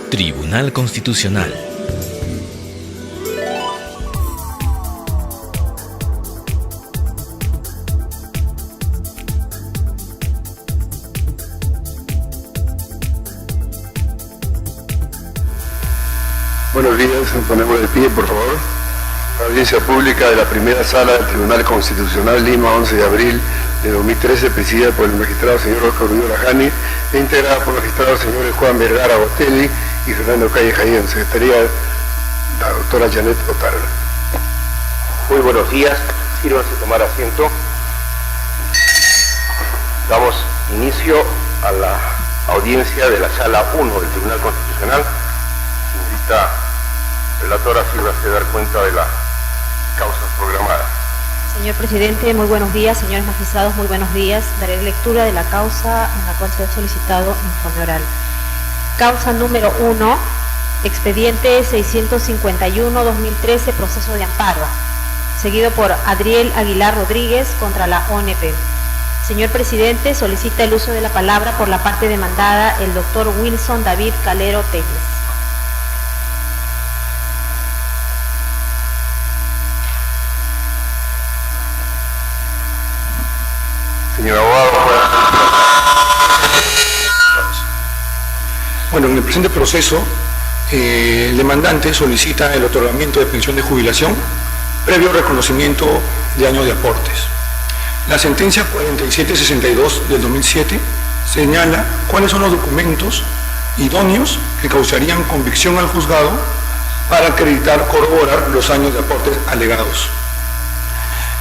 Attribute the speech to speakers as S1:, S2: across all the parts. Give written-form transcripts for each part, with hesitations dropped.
S1: Tribunal Constitucional.
S2: Buenos días, nos ponemos de pie, por favor. La audiencia pública de la primera sala del Tribunal Constitucional Lima, 11 de abril de 2013, presidida por el magistrado señor Oscar Uribe Lajani e integrada por los magistrados señores Juan Vergara Botelli y Fernando Calle Jaén. Secretaría la doctora Janet Otaro.
S3: Muy buenos días, sírvanse tomar asiento. Damos inicio a la audiencia de la sala 1 del Tribunal Constitucional. Señorita relatora, sírvase dar cuenta de las causas programadas.
S4: Señor presidente, muy buenos días. Señores magistrados, muy buenos días. Daré lectura de la causa en la cual se ha solicitado informe oral. Causa número 1, expediente 651-2013, proceso de amparo, seguido por Adriel Aguilar Rodríguez contra la ONP. Señor presidente, solicita el uso de la palabra por la parte demandada el doctor Wilson David Calero Telles.
S3: Señor abogado,
S5: bueno, en el presente proceso, el demandante solicita el otorgamiento de pensión de jubilación previo reconocimiento de años de aportes. La sentencia 4762 del 2007 señala cuáles son los documentos idóneos que causarían convicción al juzgado para acreditar, corroborar los años de aportes alegados.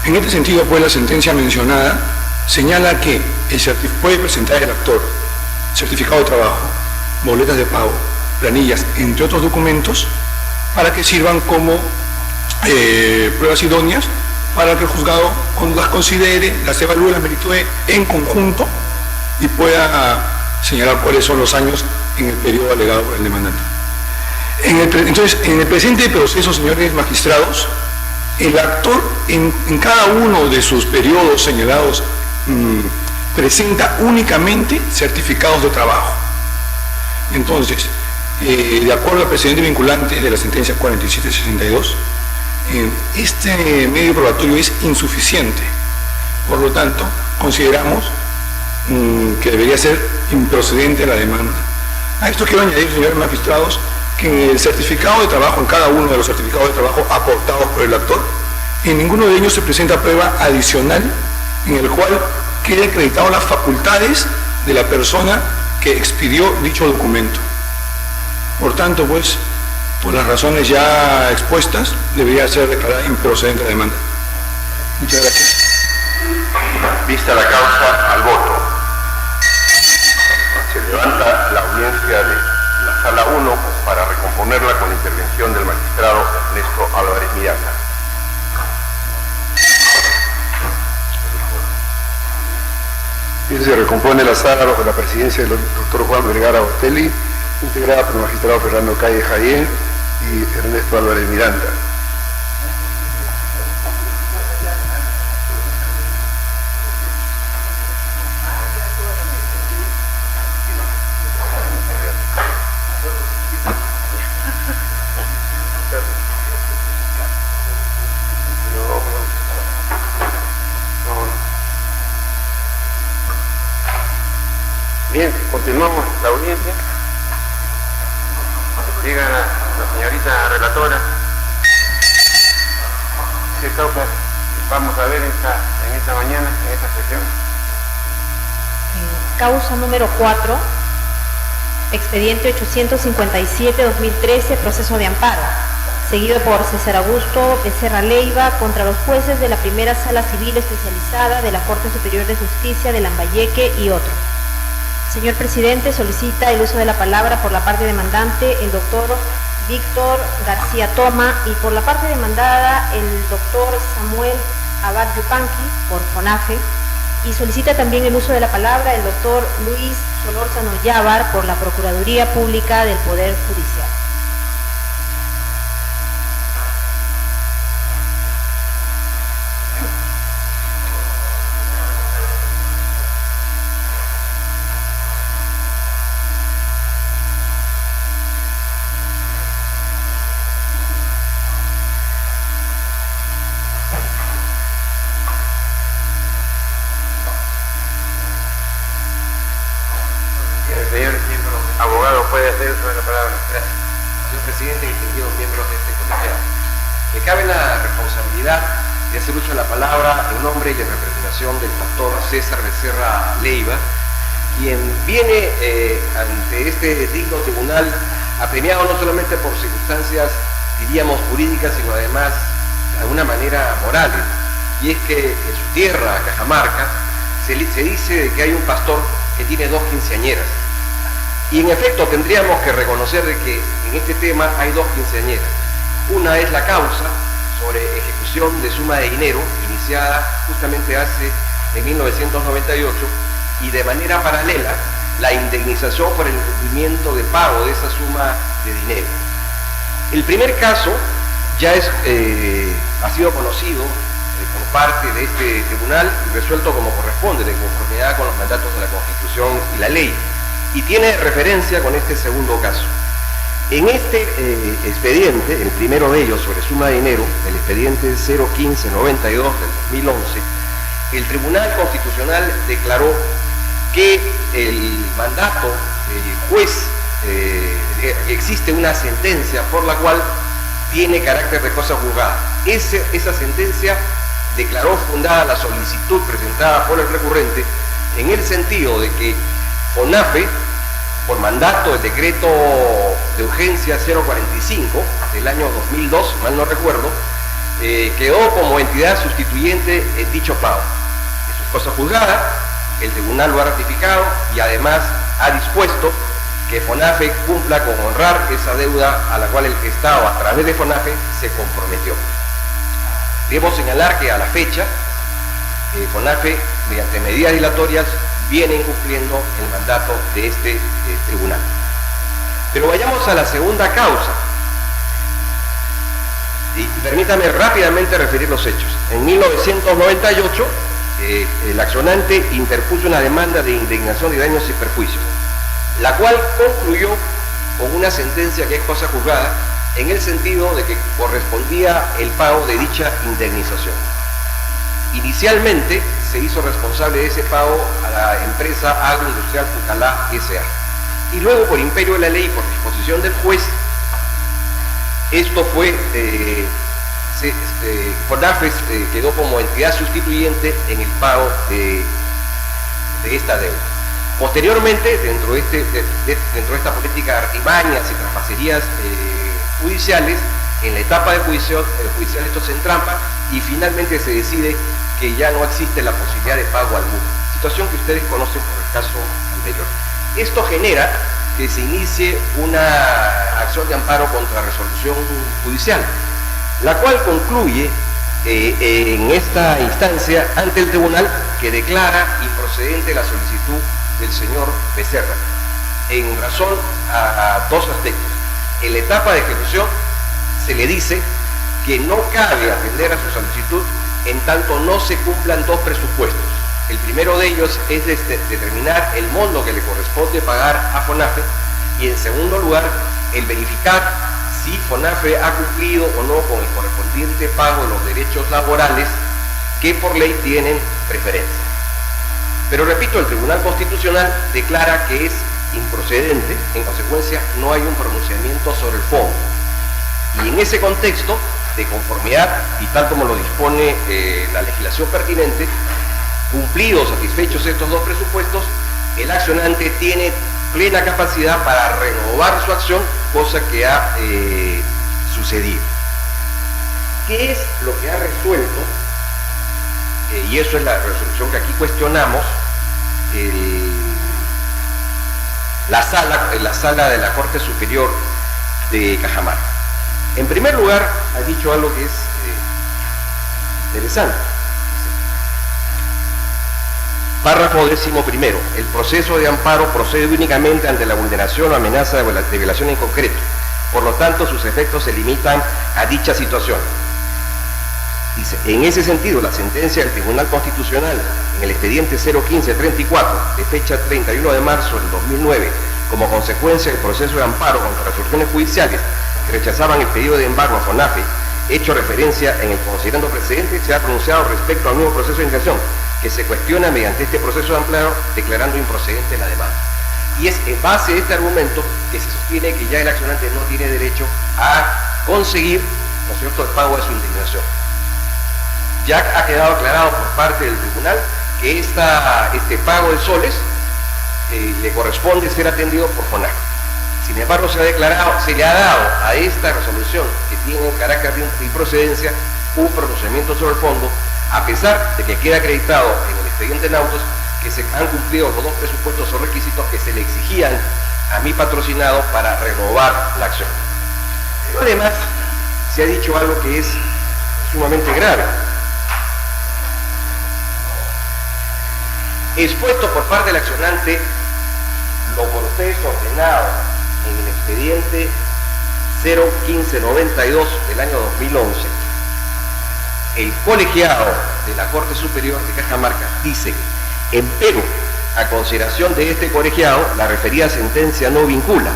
S5: En este sentido, pues, la sentencia mencionada señala que puede presentar el actor certificado de trabajo, boletas de pago, planillas, entre otros documentos, para que sirvan como pruebas idóneas para que el juzgado las considere, las evalúe, las meritúe en conjunto y pueda señalar cuáles son los años en el periodo alegado por el demandante. Entonces, en el presente proceso, señores magistrados, el actor en cada uno de sus periodos señalados presenta únicamente certificados de trabajo. Entonces, de acuerdo al precedente vinculante de la sentencia 4762, este medio probatorio es insuficiente. Por lo tanto, consideramos que debería ser improcedente la demanda. A esto quiero añadir, señores magistrados, que en el certificado de trabajo, en cada uno de los certificados de trabajo aportados por el actor, en ninguno de ellos se presenta prueba adicional en el cual quede acreditado las facultades de la persona que expidió dicho documento. Por tanto, pues, por las razones ya expuestas, debería ser declarada improcedente la demanda. Muchas gracias.
S3: vista la causa, al voto. Se levanta la audiencia de la sala 1 para recomponerla con la intervención del magistrado Ernesto Álvarez Miranda.
S2: Y se recompone la sala bajo la presidencia del doctor Juan Vergara Botelli, integrada por el magistrado Fernando Calle Jaén y Ernesto Álvarez Miranda.
S3: Bien, continuamos la audiencia. Llega la señorita relatora. ¿Qué causa vamos a ver en esta mañana, en esta sesión?
S4: Causa número 4, expediente 857-2013, proceso de amparo, seguido por César Augusto Becerra Leiva contra los jueces de la primera sala civil especializada de la Corte Superior de Justicia de Lambayeque y otros. Señor presidente, solicita el uso de la palabra por la parte demandante el doctor Víctor García Toma y por la parte demandada el doctor Samuel Abad Yupanqui por FONAFE, y solicita también el uso de la palabra el doctor Luis Solórzano Yávar por la Procuraduría Pública del Poder Judicial.
S3: abogado puede hacer uso de la palabra.
S6: Gracias. Señor presidente y distinguidos miembros de este colegiado, me cabe la responsabilidad de hacer uso de la palabra en nombre y en representación del pastor César Becerra Leiva, quien viene ante este digno tribunal apremiado no solamente por circunstancias, diríamos, jurídicas, sino además de alguna manera morales. Y es que en su tierra, Cajamarca, se dice que hay un pastor que tiene 2 quinceañeras. Y en efecto tendríamos que reconocer de que en este tema hay 2 quinceañeras. Una es la causa sobre ejecución de suma de dinero, iniciada justamente en 1998, y de manera paralela la indemnización por el incumplimiento de pago de esa suma de dinero. El primer caso ya ha sido conocido por parte de este tribunal y resuelto como corresponde, de conformidad con los mandatos de la Constitución y la ley, y tiene referencia con este segundo caso. En este expediente, el primero de ellos sobre suma de dinero, el expediente 01592 del 2011, el Tribunal Constitucional declaró que el mandato del juez, existe una sentencia por la cual tiene carácter de cosa juzgada. Esa sentencia declaró fundada la solicitud presentada por el recurrente en el sentido de que FONAFE, por mandato del decreto de urgencia 045 del año 2002, si mal no recuerdo, quedó como entidad sustituyente en dicho pago. Eso es cosa juzgada, el tribunal lo ha ratificado y además ha dispuesto que FONAFE cumpla con honrar esa deuda a la cual el Estado, a través de FONAFE, se comprometió. Debo señalar que a la fecha, FONAFE, mediante medidas dilatorias, viene incumpliendo el mandato de este tribunal. Pero vayamos a la segunda causa. Y permítame rápidamente referir los hechos. En 1998, el accionante interpuso una demanda de indemnización de daños y perjuicios, la cual concluyó con una sentencia que es cosa juzgada, en el sentido de que correspondía el pago de dicha indemnización. Inicialmente se hizo responsable de ese pago a la empresa agroindustrial Pucalá S.A. y luego, por imperio de la ley y por disposición del juez, esto fue, FONAFE quedó como entidad sustituyente en el pago de esta deuda. Posteriormente, dentro de esta política de artimañas y traspacerías judiciales, en la etapa de judicial esto se entrampa y finalmente se decide que ya no existe la posibilidad de pago alguno, situación que ustedes conocen por el caso anterior. Esto genera que se inicie una acción de amparo contra resolución judicial, la cual concluye en esta instancia ante el tribunal, que declara improcedente la solicitud del señor Becerra, en razón a 2 aspectos. En la etapa de ejecución se le dice que no cabe atender a su solicitud en tanto no se cumplan 2 presupuestos. El primero de ellos es determinar el monto que le corresponde pagar a FONAFE, y en segundo lugar, el verificar si FONAFE ha cumplido o no con el correspondiente pago de los derechos laborales que por ley tienen preferencia. Pero repito, el Tribunal Constitucional declara que es improcedente, en consecuencia no hay un pronunciamiento sobre el fondo. Y en ese contexto de conformidad, y tal como lo dispone la legislación pertinente, cumplidos, satisfechos estos 2 presupuestos, el accionante tiene plena capacidad para renovar su acción, cosa que ha sucedido. ¿Qué es lo que ha resuelto? Y eso es la resolución que aquí cuestionamos, la sala de la Corte Superior de Cajamarca. En primer lugar, ha dicho algo que es interesante. Párrafo 11º. El proceso de amparo procede únicamente ante la vulneración o amenaza de violación en concreto. Por lo tanto, sus efectos se limitan a dicha situación. Dice, en ese sentido, la sentencia del Tribunal Constitucional en el expediente 01534 de fecha 31 de marzo del 2009, como consecuencia del proceso de amparo contra resoluciones judiciales que rechazaban el pedido de embargo a FONAFE, hecho referencia en el considerando precedente, se ha pronunciado respecto al nuevo proceso de indemnización, que se cuestiona mediante este proceso de amparo, declarando improcedente la demanda. Y es en base a este argumento que se sostiene que ya el accionante no tiene derecho a conseguir, ¿no es cierto?, el pago de su indemnización. Ya ha quedado aclarado por parte del tribunal que este pago de soles le corresponde ser atendido por FONAC. Sin embargo, se le ha dado a esta resolución, que tiene carácter de improcedencia, un pronunciamiento sobre el fondo, a pesar de que queda acreditado en el expediente en autos que se han cumplido los dos presupuestos o requisitos que se le exigían a mi patrocinado para renovar la acción. Pero además, se ha dicho algo que es sumamente grave. Expuesto por parte del accionante lo por ustedes ordenado en el expediente 01592 del año 2011, el colegiado de la Corte Superior de Cajamarca dice: empero, a consideración de este colegiado, la referida sentencia no vincula,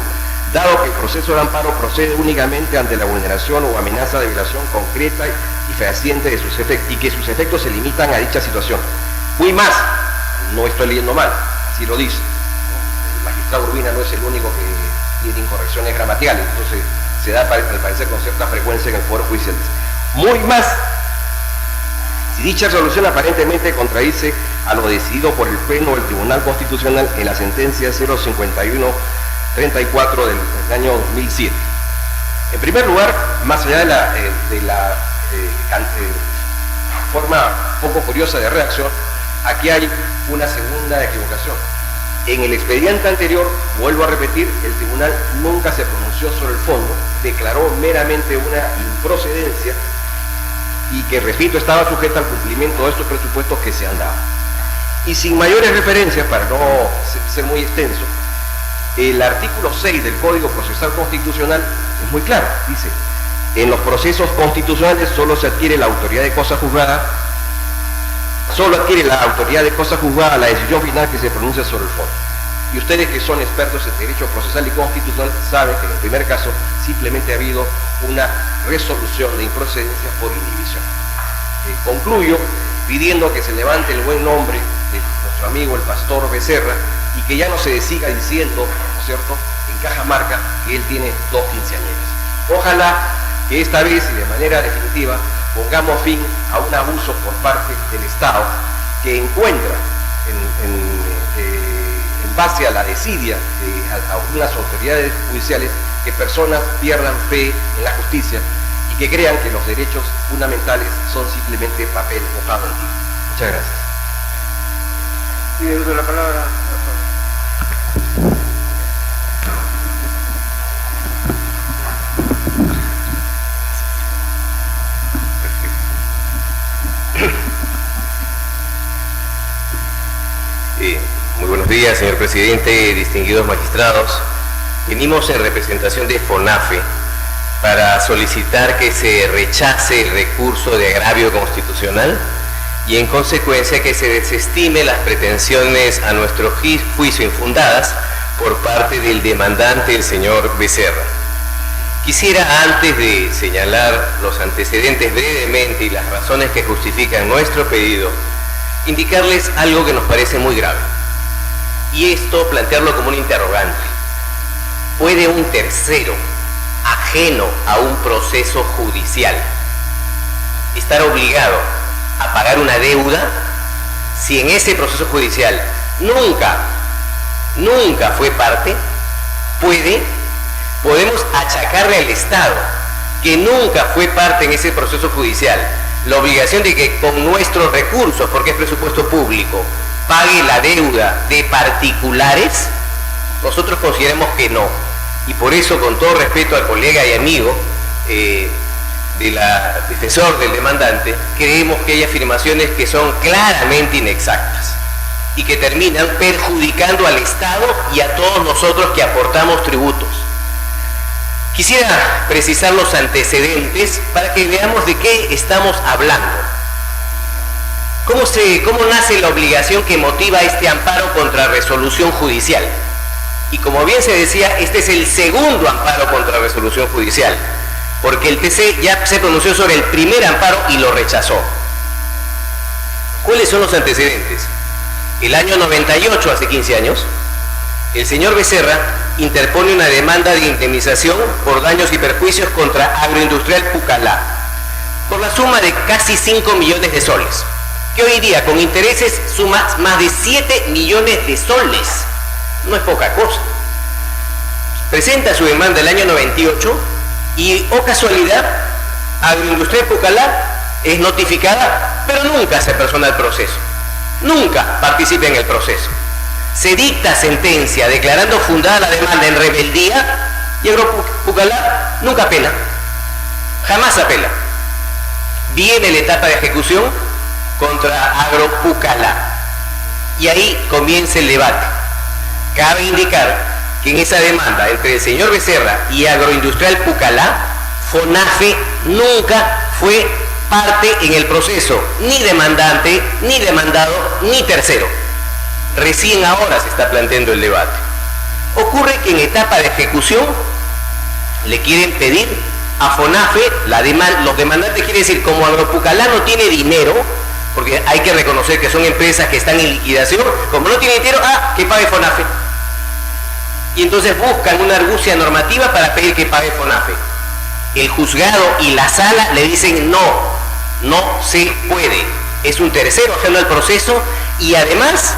S6: dado que el proceso de amparo procede únicamente ante la vulneración o amenaza de violación concreta y fehaciente de sus efectos, y que sus efectos se limitan a dicha situación. Muy más, no estoy leyendo mal, así lo dice. El magistrado Urbina no es el único que tiene incorrecciones gramaticales, entonces se da al parecer con cierta frecuencia en el Poder Judicial. Muy más, si dicha resolución aparentemente contradice a lo decidido por el Pleno del Tribunal Constitucional en la sentencia 051-34 del año 2007. En primer lugar, más allá de la forma poco curiosa de redacción, aquí hay una segunda equivocación. En el expediente anterior, vuelvo a repetir, el tribunal nunca se pronunció sobre el fondo, declaró meramente una improcedencia y que, repito, estaba sujeta al cumplimiento de estos presupuestos que se han dado. Y sin mayores referencias, para no ser muy extenso, el artículo 6 del Código Procesal Constitucional es muy claro, dice: en los procesos constitucionales solo adquiere la autoridad de cosa juzgada la decisión final que se pronuncia sobre el fondo. Y ustedes, que son expertos en derecho procesal y constitucional, saben que en el primer caso simplemente ha habido una resolución de improcedencia por inhibición. Concluyo pidiendo que se levante el buen nombre de nuestro amigo el pastor Becerra y que ya no se siga diciendo, ¿no es cierto?, en Cajamarca que él tiene 2 quinceañeras. Ojalá que esta vez y de manera definitiva pongamos fin a un abuso por parte del Estado que encuentra en base a la desidia de algunas autoridades judiciales que personas pierdan fe en la justicia y que crean que los derechos fundamentales son simplemente papel mojado en tinta. Muchas gracias.
S2: Tiene uso de la palabra.
S3: Muy buenos días, señor presidente, distinguidos magistrados. Venimos en representación de FONAFE para solicitar que se rechace el recurso de agravio constitucional y en consecuencia que se desestime las pretensiones a nuestro juicio infundadas por parte del demandante, el señor Becerra. Quisiera, antes de señalar los antecedentes brevemente y las razones que justifican nuestro pedido, indicarles algo que nos parece muy grave. Y esto plantearlo como un interrogante. ¿Puede un tercero, ajeno a un proceso judicial, estar obligado a pagar una deuda si en ese proceso judicial nunca fue parte? Podemos achacarle al Estado, que nunca fue parte en ese proceso judicial, la obligación de que con nuestros recursos, porque es presupuesto público, pague la deuda de particulares. Nosotros consideramos que no, y por eso, con todo respeto al colega y amigo defensor del demandante, creemos que hay afirmaciones que son claramente inexactas y que terminan perjudicando al Estado y a todos nosotros que aportamos tributos. Quisiera precisar los antecedentes para que veamos de qué estamos hablando. ¿Cómo nace la obligación que motiva este amparo contra resolución judicial? Y como bien se decía, este es el segundo amparo contra resolución judicial, porque el TC ya se pronunció sobre el primer amparo y lo rechazó. ¿Cuáles son los antecedentes? El año 98, hace 15 años,
S6: el señor Becerra interpone una demanda de indemnización por daños y perjuicios contra Agroindustrial Pucallá por la suma de casi 5 millones de soles, que hoy día con intereses suma más de 7 millones de soles. No es poca cosa. Presenta su demanda el año 98 y, oh casualidad, Agroindustrial Pucallá es notificada, pero nunca se persona el proceso, nunca participa en el proceso. Se dicta sentencia declarando fundada la demanda en rebeldía y Agropucallá nunca apela, jamás apela. Viene la etapa de ejecución contra Agropucallá y ahí comienza el debate. Cabe indicar que en esa demanda entre el señor Becerra y Agroindustrial Pucallá, FONAFE nunca fue parte en el proceso, ni demandante, ni demandado, ni tercero. Recién ahora se está planteando el debate. Ocurre que en etapa de ejecución le quieren pedir a FONAFE, los demandantes, quiere decir, como Agropucallá no tiene dinero, porque hay que reconocer que son empresas que están en liquidación, como no tiene dinero, que pague FONAFE. Y entonces buscan una argucia normativa para pedir que pague FONAFE. El juzgado y la sala le dicen no se puede, es un tercero ajeno al proceso y además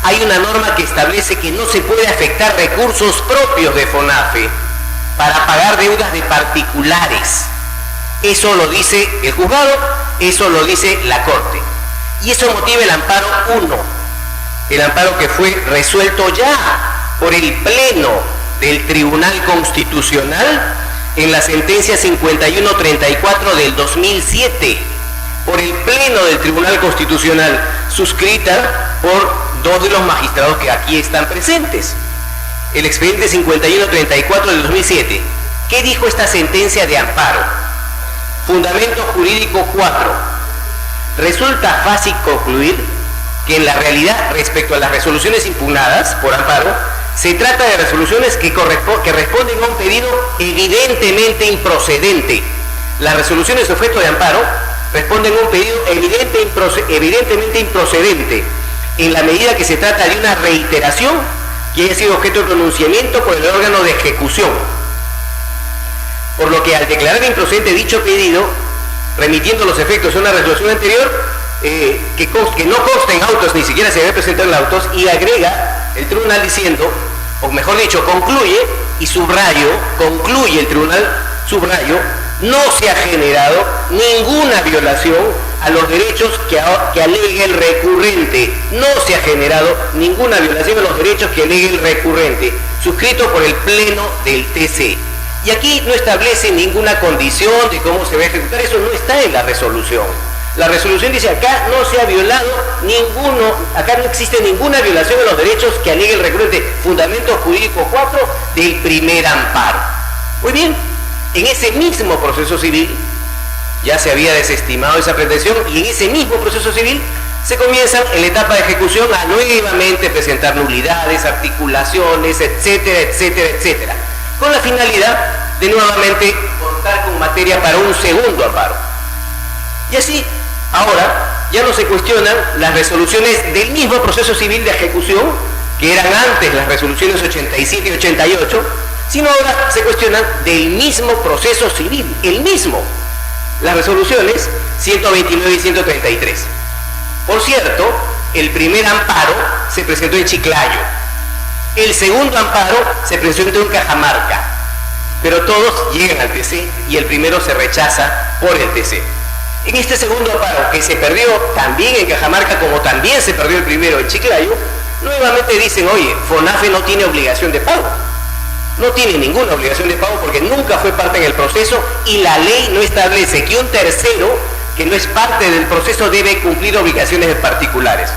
S6: hay una norma que establece que no se puede afectar recursos propios de FONAFE para pagar deudas de particulares. Eso lo dice el juzgado, eso lo dice la Corte. Y eso motiva el amparo 1, el amparo que fue resuelto ya por el Pleno del Tribunal Constitucional en la sentencia 5134 del 2007, por el Pleno del Tribunal Constitucional, suscrita por 2 de los magistrados que aquí están presentes. El expediente 5134 del 2007. ¿Qué dijo esta sentencia de amparo? Fundamento jurídico 4. Resulta fácil concluir que en la realidad, respecto a las resoluciones impugnadas por amparo, se trata de resoluciones que responden a un pedido evidentemente improcedente. Las resoluciones objeto de amparo responden a un pedido evidentemente improcedente, en la medida que se trata de una reiteración que haya sido objeto de pronunciamiento por el órgano de ejecución. Por lo que al declarar improcedente dicho pedido, remitiendo los efectos a una resolución anterior, que no consta en autos, ni siquiera se debe presentar en autos, y agrega el tribunal diciendo, o mejor dicho, concluye, y concluye el tribunal, no se ha generado ninguna violación a los derechos que alegue el recurrente. No se ha generado ninguna violación a los derechos que alegue el recurrente, suscrito por el Pleno del TC. Y aquí no establece ninguna condición de cómo se va a ejecutar, eso no está en la resolución. La resolución dice acá no se ha violado acá no existe ninguna violación a los derechos que alegue el recurrente. Fundamento jurídico 4 del primer amparo. Muy bien, en ese mismo proceso civil ya se había desestimado esa pretensión y en ese mismo proceso civil se comienzan en la etapa de ejecución a nuevamente presentar nulidades, articulaciones, etcétera, etcétera, etcétera, con la finalidad de nuevamente contar con materia para un segundo amparo. Y así, ahora ya no se cuestionan las resoluciones del mismo proceso civil de ejecución, que eran antes las resoluciones 87 y 88, sino ahora se cuestionan del mismo proceso civil, el mismo, las resoluciones 129 y 133. Por cierto, el primer amparo se presentó en Chiclayo, el segundo amparo se presentó en Cajamarca, pero todos llegan al TC y el primero se rechaza por el TC. En este segundo amparo, que se perdió también en Cajamarca, como también se perdió el primero en Chiclayo, nuevamente dicen, oye, FONAFE no tiene obligación de pago. No tiene ninguna obligación de pago porque nunca fue parte en el proceso y la ley no establece que un tercero que no es parte del proceso debe cumplir obligaciones de particulares.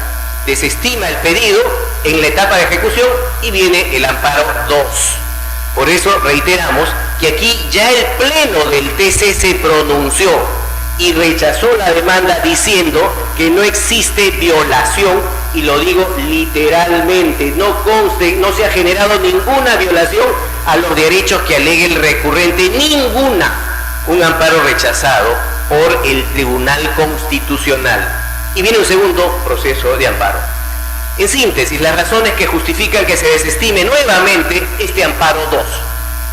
S6: Desestima el pedido en la etapa de ejecución y viene el amparo 2. Por eso reiteramos que aquí ya el Pleno del TC se pronunció y rechazó la demanda diciendo que no existe violación, y lo digo literalmente, no se ha generado ninguna violación a los derechos que alegue el recurrente, ninguna. Un amparo rechazado por el Tribunal Constitucional. Y viene un segundo proceso de amparo. En síntesis, las razones que justifican que se desestime nuevamente este amparo 2.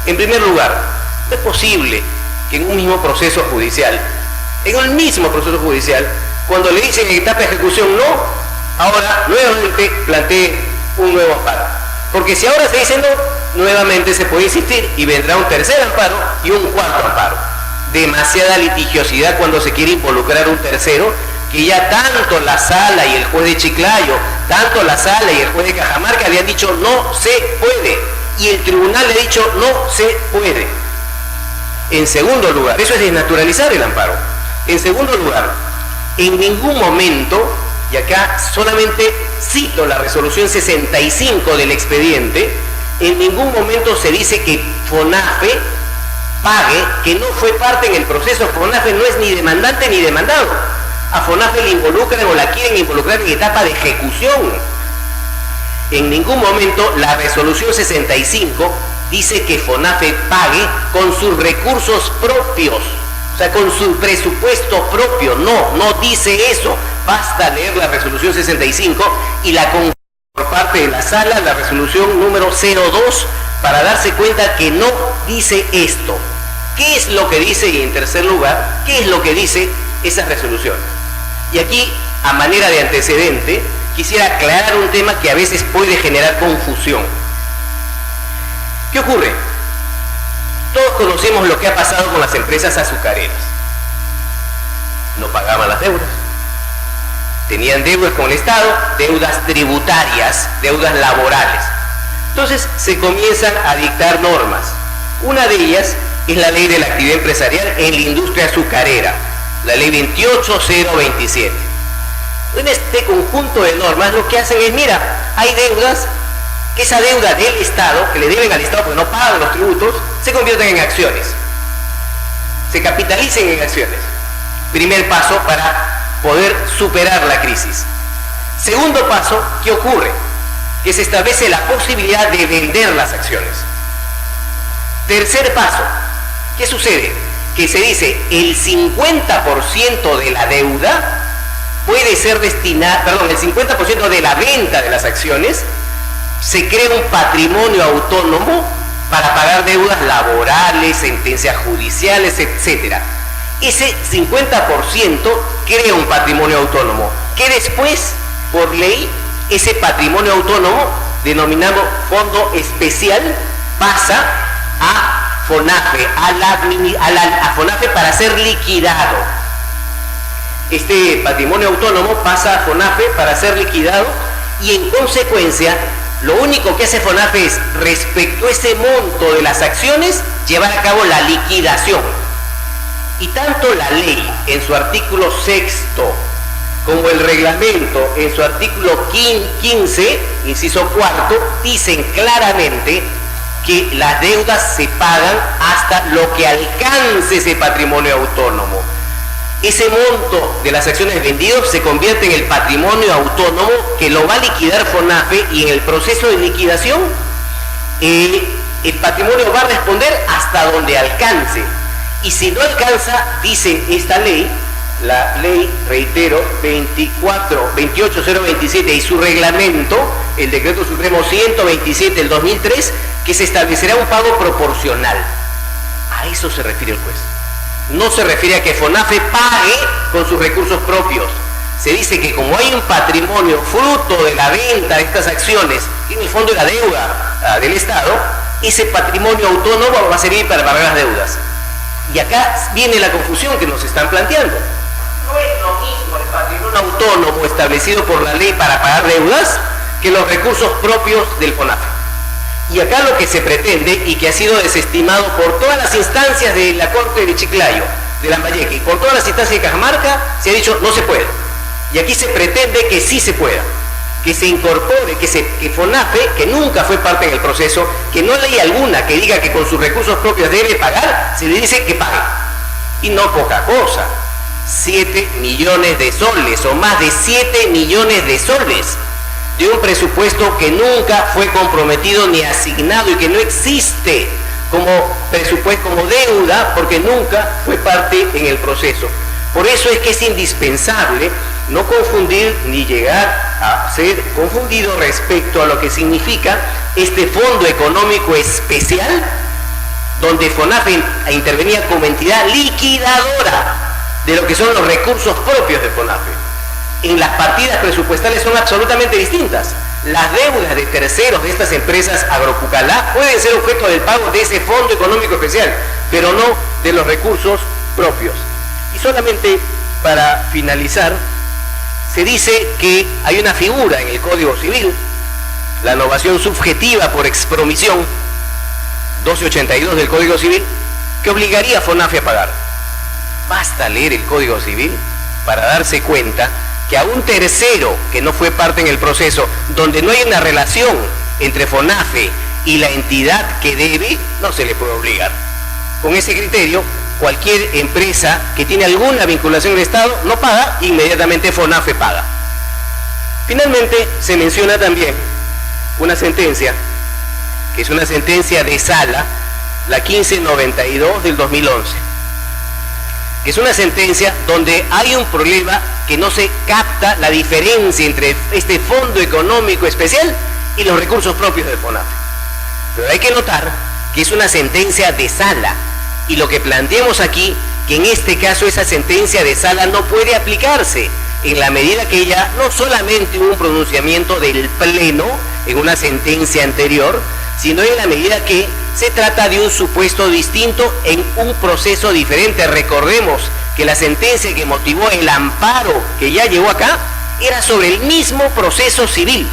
S6: En primer lugar, no es posible que en un mismo proceso judicial, cuando le dicen en etapa de ejecución no, ahora nuevamente plantee un nuevo amparo. Porque si ahora se dice no, nuevamente se puede insistir y vendrá un tercer amparo y un cuarto amparo. Demasiada litigiosidad cuando se quiere involucrar un tercero, que ya tanto la sala y el juez de Chiclayo, tanto la sala y el juez de Cajamarca habían dicho no se puede, y el tribunal le ha dicho no se puede. En segundo lugar, eso es desnaturalizar el amparo. En segundo lugar, en ningún momento, y acá solamente cito la resolución 65 del expediente, en ningún momento se dice que FONAFE pague, que no fue parte en el proceso. FONAFE no es ni demandante ni demandado. A FONAFE le involucran o la quieren involucrar en etapa de ejecución. En ningún momento la resolución 65 dice que FONAFE pague con sus recursos propios, o sea, con su presupuesto propio. No dice eso. Basta leer la resolución 65 y la por parte de la sala, la resolución número 02, para darse cuenta que no dice esto. ¿Qué es lo que dice? Y en tercer lugar, ¿qué es lo que dice esas resoluciones? Y aquí, a manera de antecedente, quisiera aclarar un tema que a veces puede generar confusión. ¿Qué ocurre? Todos conocemos lo que ha pasado con las empresas azucareras. No pagaban las deudas. Tenían deudas con el Estado, deudas tributarias, deudas laborales. Entonces se comienzan a dictar normas. Una de ellas es la ley de la actividad empresarial en la industria azucarera, la ley 28027. En este conjunto de normas lo que hacen es, mira, hay deudas, que esa deuda del Estado, que le deben al Estado porque no pagan los tributos, se convierten en acciones, se capitalicen en acciones. Primer paso para poder superar la crisis. Segundo paso, ¿qué ocurre? Que se establece la posibilidad de vender las acciones. Tercer paso, ¿qué sucede? Que se dice el 50% de la deuda puede ser destinada, el 50% de la venta de las acciones, se crea un patrimonio autónomo para pagar deudas laborales, sentencias judiciales, etc. Ese 50% crea un patrimonio autónomo, que después, por ley, ese patrimonio autónomo, denominado fondo especial, pasa a FONAFE, a FONAFE para ser liquidado. Este patrimonio autónomo pasa a FONAFE para ser liquidado y en consecuencia lo único que hace FONAFE es, respecto a ese monto de las acciones, llevar a cabo la liquidación. Y tanto la ley en su artículo 6 como el reglamento en su artículo 15, inciso 4, dicen claramente que las deudas se pagan hasta lo que alcance ese patrimonio autónomo. Ese monto de las acciones vendidas se convierte en el patrimonio autónomo que lo va a liquidar FONAFE, y en el proceso de liquidación el patrimonio va a responder hasta donde alcance. Y si no alcanza, dice esta ley, la ley, reitero, 28027 y su reglamento, el decreto supremo 127 del 2003, que se establecerá un pago proporcional. A eso se refiere el juez. No se refiere a que FONAFE pague con sus recursos propios. Se dice que como hay un patrimonio fruto de la venta de estas acciones, que en el fondo es la deuda del Estado, ese patrimonio autónomo va a servir para pagar las deudas. Y acá viene la confusión que nos están planteando. No es lo mismo el patrimonio autónomo establecido por la ley para pagar deudas que los recursos propios del FONAFE. Y acá lo que se pretende, y que ha sido desestimado por todas las instancias de la Corte de Chiclayo, de Lambayeque, y por todas las instancias de Cajamarca, se ha dicho no se puede. Y aquí se pretende que sí se pueda, que se incorpore, que FONAFE, que nunca fue parte en el proceso, que no hay alguna que diga que con sus recursos propios debe pagar, se le dice que pague. Y no poca cosa, 7 millones de soles, o más de 7 millones de soles, de un presupuesto que nunca fue comprometido ni asignado y que no existe como presupuesto, como deuda, porque nunca fue parte en el proceso. Por eso es que es indispensable no confundir ni llegar a ser confundido respecto a lo que significa este Fondo Económico Especial, donde FONAFE intervenía como entidad liquidadora de lo que son los recursos propios de FONAFE. En las partidas presupuestales son absolutamente distintas. Las deudas de terceros de estas empresas agropucalá pueden ser objeto del pago de ese Fondo Económico Especial, pero no de los recursos propios. Y solamente para finalizar, se dice que hay una figura en el Código Civil, la novación subjetiva por expromisión, 1282 del Código Civil, que obligaría a FONAFE a pagar. Basta leer el Código Civil para darse cuenta que a un tercero que no fue parte en el proceso, donde no hay una relación entre FONAFE y la entidad que debe, no se le puede obligar. Con ese criterio, cualquier empresa que tiene alguna vinculación al Estado no paga, inmediatamente FONAFE paga. Finalmente, se menciona también una sentencia, que es una sentencia de sala, la 1592 del 2011, que es una sentencia donde hay un problema que no se capta la diferencia entre este Fondo Económico Especial y los recursos propios de FONAFE. Pero hay que notar que es una sentencia de sala, y lo que planteamos aquí, que en este caso esa sentencia de sala no puede aplicarse, en la medida que ella no solamente hubo un pronunciamiento del Pleno en una sentencia anterior, sino en la medida que se trata de un supuesto distinto en un proceso diferente. Recordemos que la sentencia que motivó el amparo que ya llegó acá era sobre el mismo proceso civil.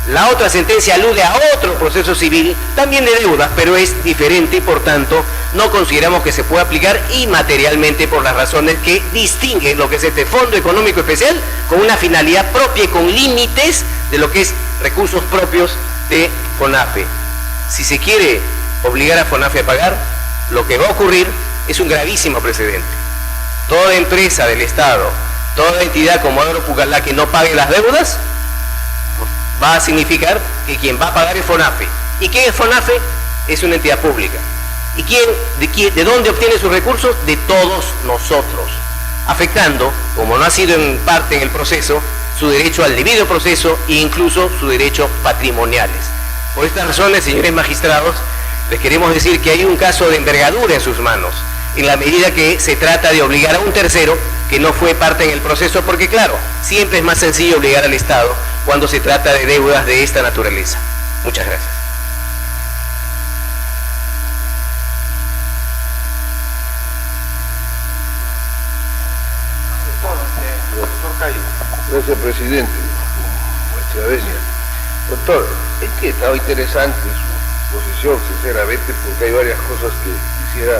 S6: La otra sentencia alude a otro proceso civil, también de deudas, pero es diferente y por tanto no consideramos que se pueda aplicar inmaterialmente por las razones que distinguen lo que es este Fondo Económico Especial con una finalidad propia y con límites de lo que es recursos propios de FONAFE. Si se quiere obligar a FONAFE a pagar, lo que va a ocurrir es un gravísimo precedente. Toda empresa del Estado, toda entidad como Agropucalá que no pague las deudas, va a significar que quien va a pagar es FONAFE. ¿Y qué es FONAFE? Es una entidad pública. ¿Y de dónde obtiene sus recursos? De todos nosotros, afectando, como no ha sido en parte en el proceso, su derecho al debido proceso e incluso sus derechos patrimoniales. Por estas razones, señores magistrados, les queremos decir que hay un caso de envergadura en sus manos, en la medida que se trata de obligar a un tercero que no fue parte en el proceso, porque claro, siempre es más sencillo obligar al Estado cuando se trata de deudas de esta naturaleza. Muchas gracias.
S3: Gracias, presidente. Nuestra venia. Doctor, es que estaba interesante su posición, sinceramente, porque hay varias cosas que quisiera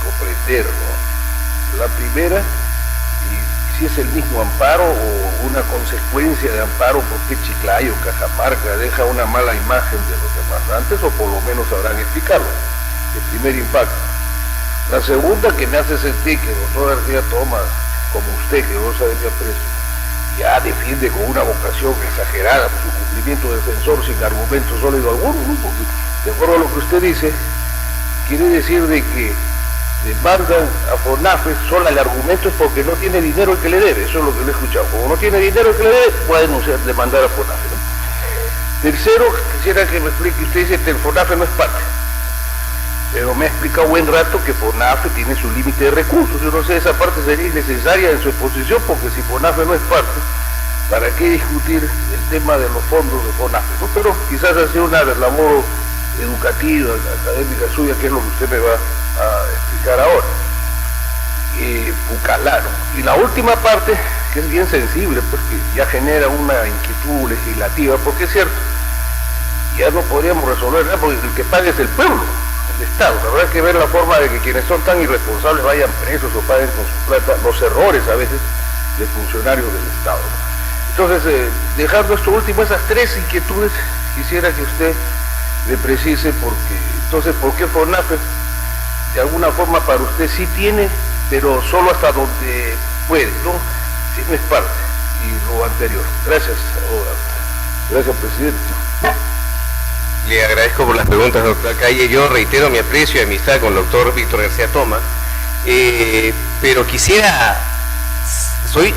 S3: comprender, ¿no? La primera, si es el mismo amparo o una consecuencia de amparo, porque Chiclayo, Cajamarca deja una mala imagen de los demandantes, o por lo menos sabrán explicarlo. El primer impacto. La segunda, que me hace sentir que el doctor García Tomás, como usted, que no sabe qué preso, ya defiende con una vocación exagerada por su cumplimiento de defensor sin argumento sólido alguno, ¿no? Porque, de acuerdo a lo que usted dice, quiere decir de que demandan a FONAFE, solo el argumento es porque no tiene dinero el que le debe. Eso es lo que le he escuchado. Como no tiene dinero el que le debe, puede demandar a FONAFE, ¿no? Tercero, quisiera que me explique, usted dice que el FONAFE no es parte, pero me ha explicado buen rato que FONAFE tiene su límite de recursos. Yo no sé, esa parte sería innecesaria en su exposición, porque si FONAFE no es parte, ¿para qué discutir el tema de los fondos de FONAFE, ¿no? Pero quizás ha sido una labor educativa, académica suya, que es lo que usted me va a explicar ahora. Pucalá, ¿no? Y la última parte, que es bien sensible, pues que ya genera una inquietud legislativa, porque es cierto, ya no podríamos resolver nada, porque el que paga es el pueblo, el Estado. Habrá que ver la forma de que quienes son tan irresponsables vayan presos o paguen con su plata los errores a veces de funcionarios del Estado, ¿no? Entonces, dejando esto último, esas tres inquietudes, quisiera que usted le precise, porque entonces, ¿por qué FONAFE de alguna forma para usted sí tiene, pero solo hasta donde puede, ¿no? Si no es parte, y lo anterior? Gracias, abogado. Gracias, presidente.
S6: Le agradezco por las preguntas, doctor Calle. Yo reitero mi aprecio y amistad con el doctor Víctor García Tomás, pero quisiera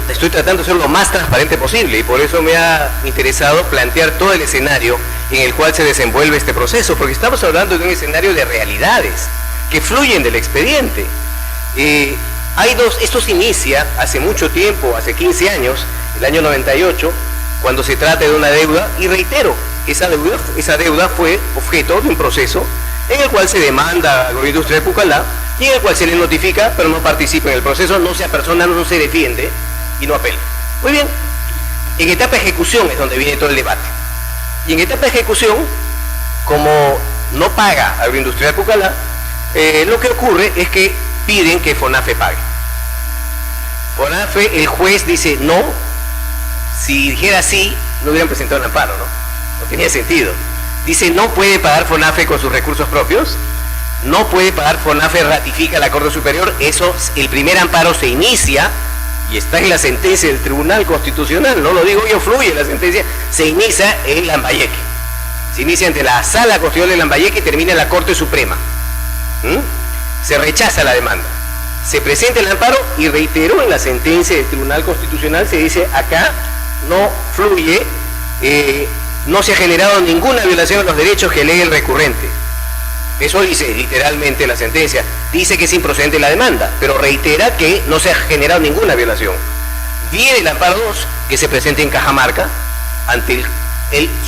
S6: estoy tratando de ser lo más transparente posible y por eso me ha interesado plantear todo el escenario en el cual se desenvuelve este proceso, porque estamos hablando de un escenario de realidades que fluyen del expediente. Esto se inicia hace mucho tiempo, hace 15 años, el año 98, cuando se trata de una deuda, y reitero, esa deuda fue objeto de un proceso en el cual se demanda al Agroindustria de Pucallá y en el cual se le notifica, pero no participa en el proceso, no se apersona, no se defiende y no apela. Muy bien, en etapa de ejecución es donde viene todo el debate. Y en etapa de ejecución, como no paga Agroindustria de Pucallá, lo que ocurre es que piden que FONAFE pague. FONAFE, el juez dice no, si dijera sí, no hubieran presentado un amparo, ¿no? No tenía sentido. Dice no puede pagar FONAFE con sus recursos propios, no puede pagar FONAFE, ratifica la Corte Superior, el primer amparo se inicia, y está en la sentencia del Tribunal Constitucional, no lo digo yo, fluye la sentencia, se inicia en Lambayeque. Se inicia ante la Sala Constitucional de Lambayeque y termina en la Corte Suprema. Se rechaza la demanda. Se presenta el amparo y reiteró en la sentencia del Tribunal Constitucional, se dice acá no fluye, no se ha generado ninguna violación de los derechos que lee el recurrente. Eso dice literalmente la sentencia, dice que es improcedente la demanda, pero reitera que no se ha generado ninguna violación. Viene el amparo 2, que se presenta en Cajamarca, ante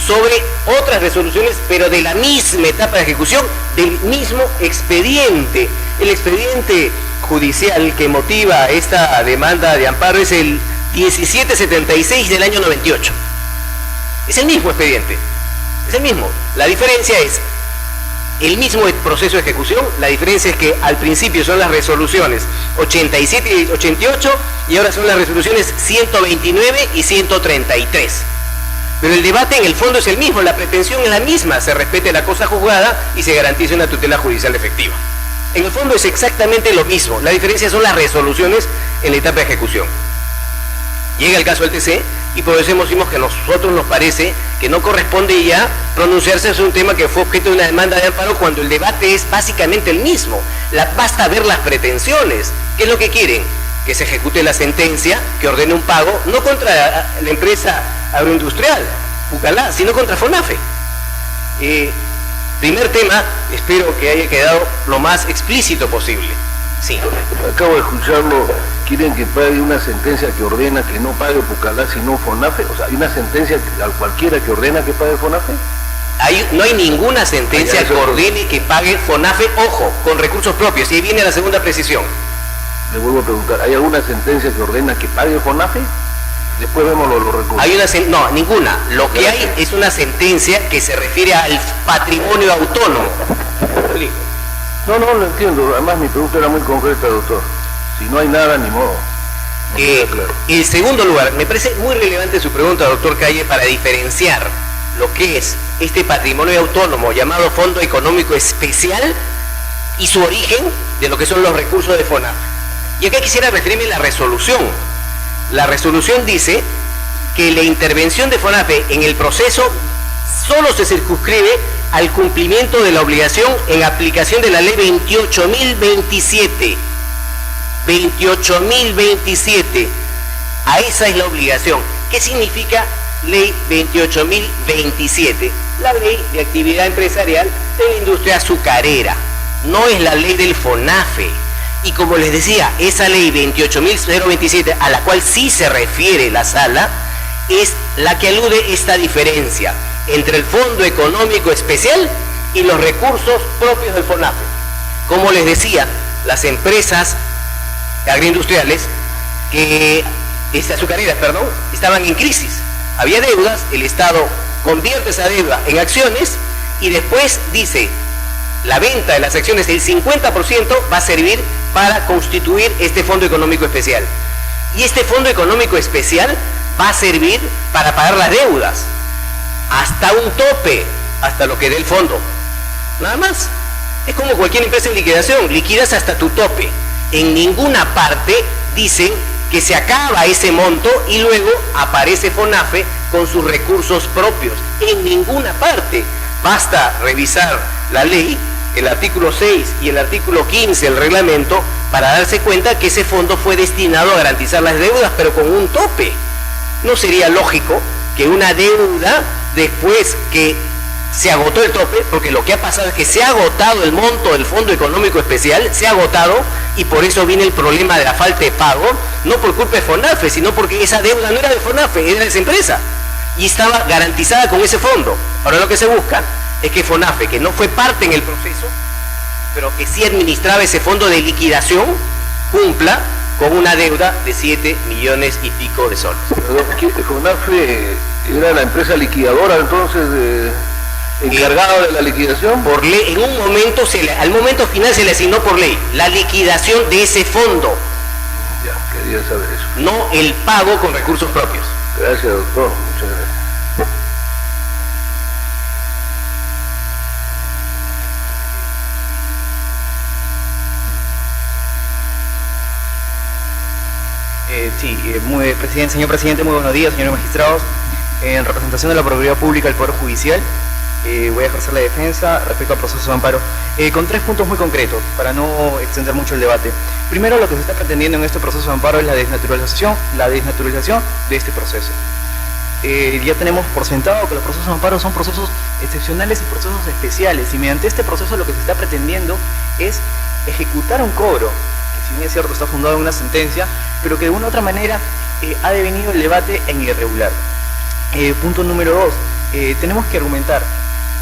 S6: sobre otras resoluciones, pero de la misma etapa de ejecución, del mismo expediente. El expediente judicial que motiva esta demanda de amparo es el 1776 del año 98. Es el mismo expediente, es el mismo. La diferencia es el mismo proceso de ejecución, la diferencia es que al principio son las resoluciones 87 y 88 y ahora son las resoluciones 129 y 133. Pero el debate en el fondo es el mismo, la pretensión es la misma, se respete la cosa juzgada y se garantice una tutela judicial efectiva. En el fondo es exactamente lo mismo, la diferencia son las resoluciones en la etapa de ejecución. Llega el caso del TC y por eso decimos que a nosotros nos parece que no corresponde ya pronunciarse sobre un tema que fue objeto de una demanda de amparo cuando el debate es básicamente el mismo. Basta ver las pretensiones. ¿Qué es lo que quieren? Que se ejecute la sentencia que ordene un pago, no contra la empresa agroindustrial, Pucallá, sino contra FONAFE. Primer tema, espero que haya quedado lo más explícito posible. Sí.
S3: Acabo de escucharlo, quieren que pague una sentencia que ordena que no pague Pucallá sino FONAFE, o sea, hay una sentencia a cualquiera que ordena que pague FONAFE.
S6: No hay ninguna sentencia que ordene que pague FONAFE, ojo, con recursos propios, y ahí viene la segunda precisión.
S3: Le vuelvo a preguntar, ¿hay alguna sentencia que ordena que pague FONAFE? Después vemos los recursos.
S6: No, ninguna. Lo que hay es una sentencia que se refiere al patrimonio autónomo.
S3: No, lo entiendo. Además, mi pregunta era muy concreta, doctor. Si no hay nada, ni modo.
S6: En segundo lugar, me parece muy relevante su pregunta, doctor Calle, para diferenciar lo que es este patrimonio autónomo llamado Fondo Económico Especial y su origen de lo que son los recursos de FONAFE. Y acá quisiera referirme a la resolución. La resolución dice que la intervención de FONAFE en el proceso solo se circunscribe al cumplimiento de la obligación en aplicación de la ley 28.027. 28.027. A esa es la obligación. ¿Qué significa ley 28.027? La ley de actividad empresarial de la industria azucarera. No es la ley del FONAFE. Y como les decía, esa ley 28.027, a la cual sí se refiere la sala, es la que alude esta diferencia entre el Fondo Económico Especial y los recursos propios del FONAFE. Como les decía, las empresas agroindustriales, azucareras, estaban en crisis. Había deudas, el Estado convierte esa deuda en acciones y después dice, la venta de las acciones, el 50% va a servir para constituir este Fondo Económico Especial. Y este Fondo Económico Especial va a servir para pagar las deudas, hasta un tope, hasta lo que dé el fondo. Nada más. Es como cualquier empresa en liquidación, liquidas hasta tu tope. En ninguna parte dicen que se acaba ese monto y luego aparece FONAFE con sus recursos propios. En ninguna parte. Basta revisar la ley, el artículo 6 y el artículo 15 del reglamento,
S7: para darse cuenta que ese fondo fue destinado a garantizar las deudas, pero con un tope. No sería lógico que una deuda, después que se agotó el tope, porque lo que ha pasado es que se ha agotado el monto del Fondo Económico Especial, se ha agotado, y por eso viene el problema de la falta de pago, no por culpa de FONAFE, sino porque esa deuda no era de FONAFE, era de esa empresa, y estaba garantizada con ese fondo. Ahora lo que se busca es que FONAFE, que no fue parte en el proceso, pero que sí administraba ese fondo de liquidación, cumpla con una deuda de 7 millones y pico de soles.
S3: FONAFE era la empresa liquidadora entonces encargada de la liquidación.
S7: Por ley, en un momento, al momento final se le asignó por ley la liquidación de ese fondo.
S3: Ya, quería saber eso.
S7: No el pago con recursos propios.
S3: Gracias, doctor. Muchas gracias.
S8: Señor presidente, muy buenos días, señores magistrados. En representación de la Procuraduría Pública del Poder Judicial, voy a ejercer la defensa respecto al proceso de amparo, con 3 puntos muy concretos, para no extender mucho el debate. Primero, lo que se está pretendiendo en este proceso de amparo es la desnaturalización de este proceso. Ya tenemos por sentado que los procesos de amparo son procesos excepcionales y procesos especiales, y mediante este proceso lo que se está pretendiendo es ejecutar un cobro, que si bien es cierto está fundado en una sentencia, pero que de una u otra manera ha devenido el debate en irregular. Punto número 2, tenemos que argumentar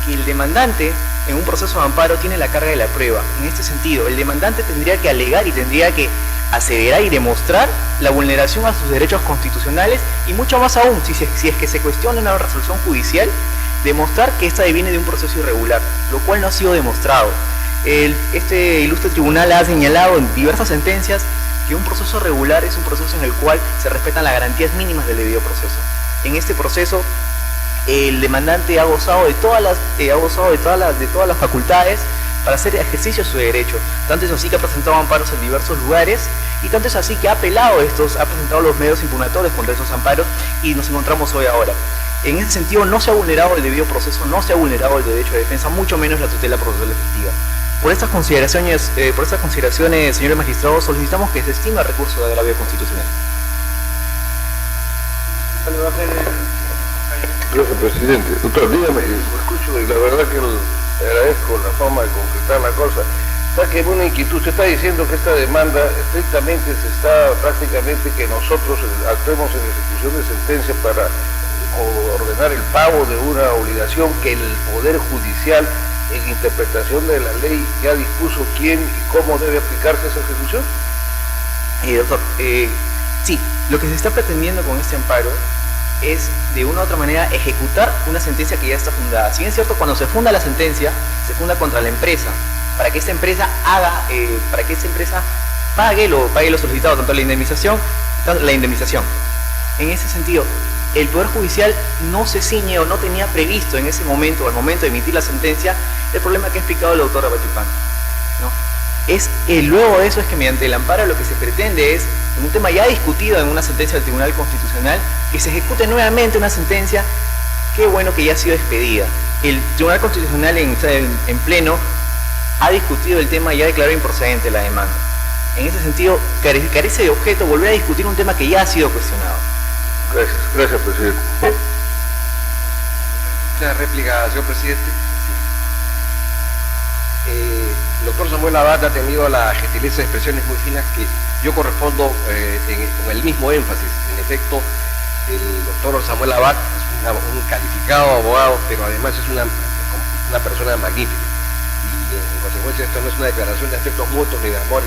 S8: que el demandante en un proceso de amparo tiene la carga de la prueba. En este sentido, el demandante tendría que alegar y tendría que aseverar y demostrar la vulneración a sus derechos constitucionales, y mucho más aún, si es que se cuestiona una resolución judicial, demostrar que ésta deviene de un proceso irregular, lo cual no ha sido demostrado. Este ilustre tribunal ha señalado en diversas sentencias que un proceso regular es un proceso en el cual se respetan las garantías mínimas del debido proceso. En este proceso, el demandante ha gozado de todas las facultades para hacer ejercicio de su derecho. Tanto es así que ha presentado amparos en diversos lugares, y tanto es así que ha apelado ha presentado los medios impugnatorios contra esos amparos, y nos encontramos hoy ahora. En ese sentido, no se ha vulnerado el debido proceso, no se ha vulnerado el derecho de defensa, mucho menos la tutela procesal efectiva. Por estas consideraciones, señores magistrados, solicitamos que se estime el recurso de agravio constitucional.
S3: Gracias, presidente. Doctor, dígame, lo escucho y la verdad que le agradezco la forma de concretar la cosa. Está que una inquietud, usted está diciendo que esta demanda estrictamente se está prácticamente que nosotros actuemos en ejecución de sentencia para ordenar el pago de una obligación que el Poder Judicial, en interpretación de la ley, ya dispuso quién y cómo debe aplicarse esa ejecución.
S8: Doctor, sí, lo que se está pretendiendo con este amparo es de una u otra manera ejecutar una sentencia que ya está fundada. Si bien es cierto, cuando se funda la sentencia, se funda contra la empresa, para que esta empresa pague lo solicitado, tanto la indemnización. En ese sentido, el Poder Judicial no se ciñe o no tenía previsto en ese momento, al momento de emitir la sentencia, el problema que ha explicado el doctor Abachupán, ¿no? Luego de eso es que mediante el amparo lo que se pretende es, en un tema ya discutido en una sentencia del Tribunal Constitucional, que se ejecute nuevamente una sentencia, qué bueno que ya ha sido expedida. El Tribunal Constitucional en pleno ha discutido el tema y ha declarado improcedente la demanda. En ese sentido, carece de objeto volver a discutir un tema que ya ha sido cuestionado.
S3: Gracias, presidente.
S6: Una réplica, señor presidente. El doctor Samuel Abad ha tenido la gentileza de expresiones muy finas que yo correspondo con el mismo énfasis. En efecto, el doctor Samuel Abad es un calificado abogado, pero además es una persona magnífica. Y en consecuencia esto no es una declaración de afectos mutuos ni de amor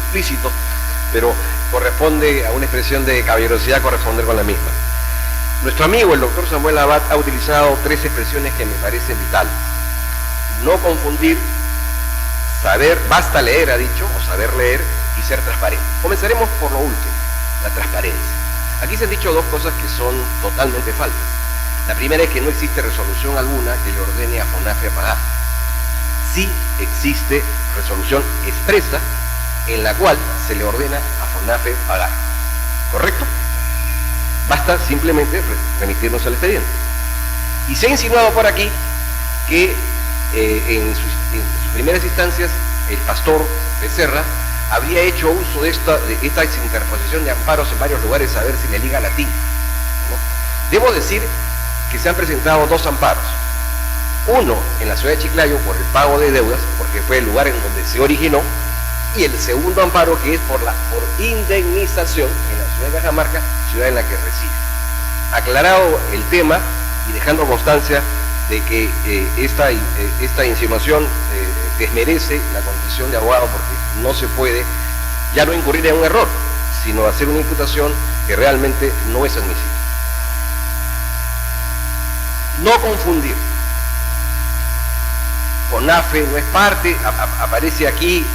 S6: implícito, pero corresponde a una expresión de caballerosidad corresponder con la misma. Nuestro amigo, el doctor Samuel Abad, ha utilizado 3 expresiones que me parecen vitales. No confundir, basta leer, ha dicho, o saber leer, y ser transparente. Comenzaremos por lo último, la transparencia. Aquí se han dicho 2 cosas que son totalmente falsas. La primera es que no existe resolución alguna que le ordene a FONAFE a pagar. Sí existe resolución expresa en la cual se le ordena a FONAFE pagar. ¿Correcto? Basta simplemente remitirnos al expediente. Y se ha insinuado por aquí que en sus primeras instancias el pastor Becerra habría hecho uso de esta interposición de amparos en varios lugares a ver si le liga latín, ¿no? Debo decir que se han presentado 2 amparos. Uno en la ciudad de Chiclayo por el pago de deudas, porque fue el lugar en donde se originó, y el segundo amparo que es por indemnización en la ciudad de Cajamarca, ciudad en la que reside. Aclarado el tema y dejando constancia de que esta insinuación desmerece la condición de abogado, porque no se puede ya no incurrir en un error, sino hacer una imputación que realmente no es admisible. No confundir. FONAFE no es parte, aparece aquí,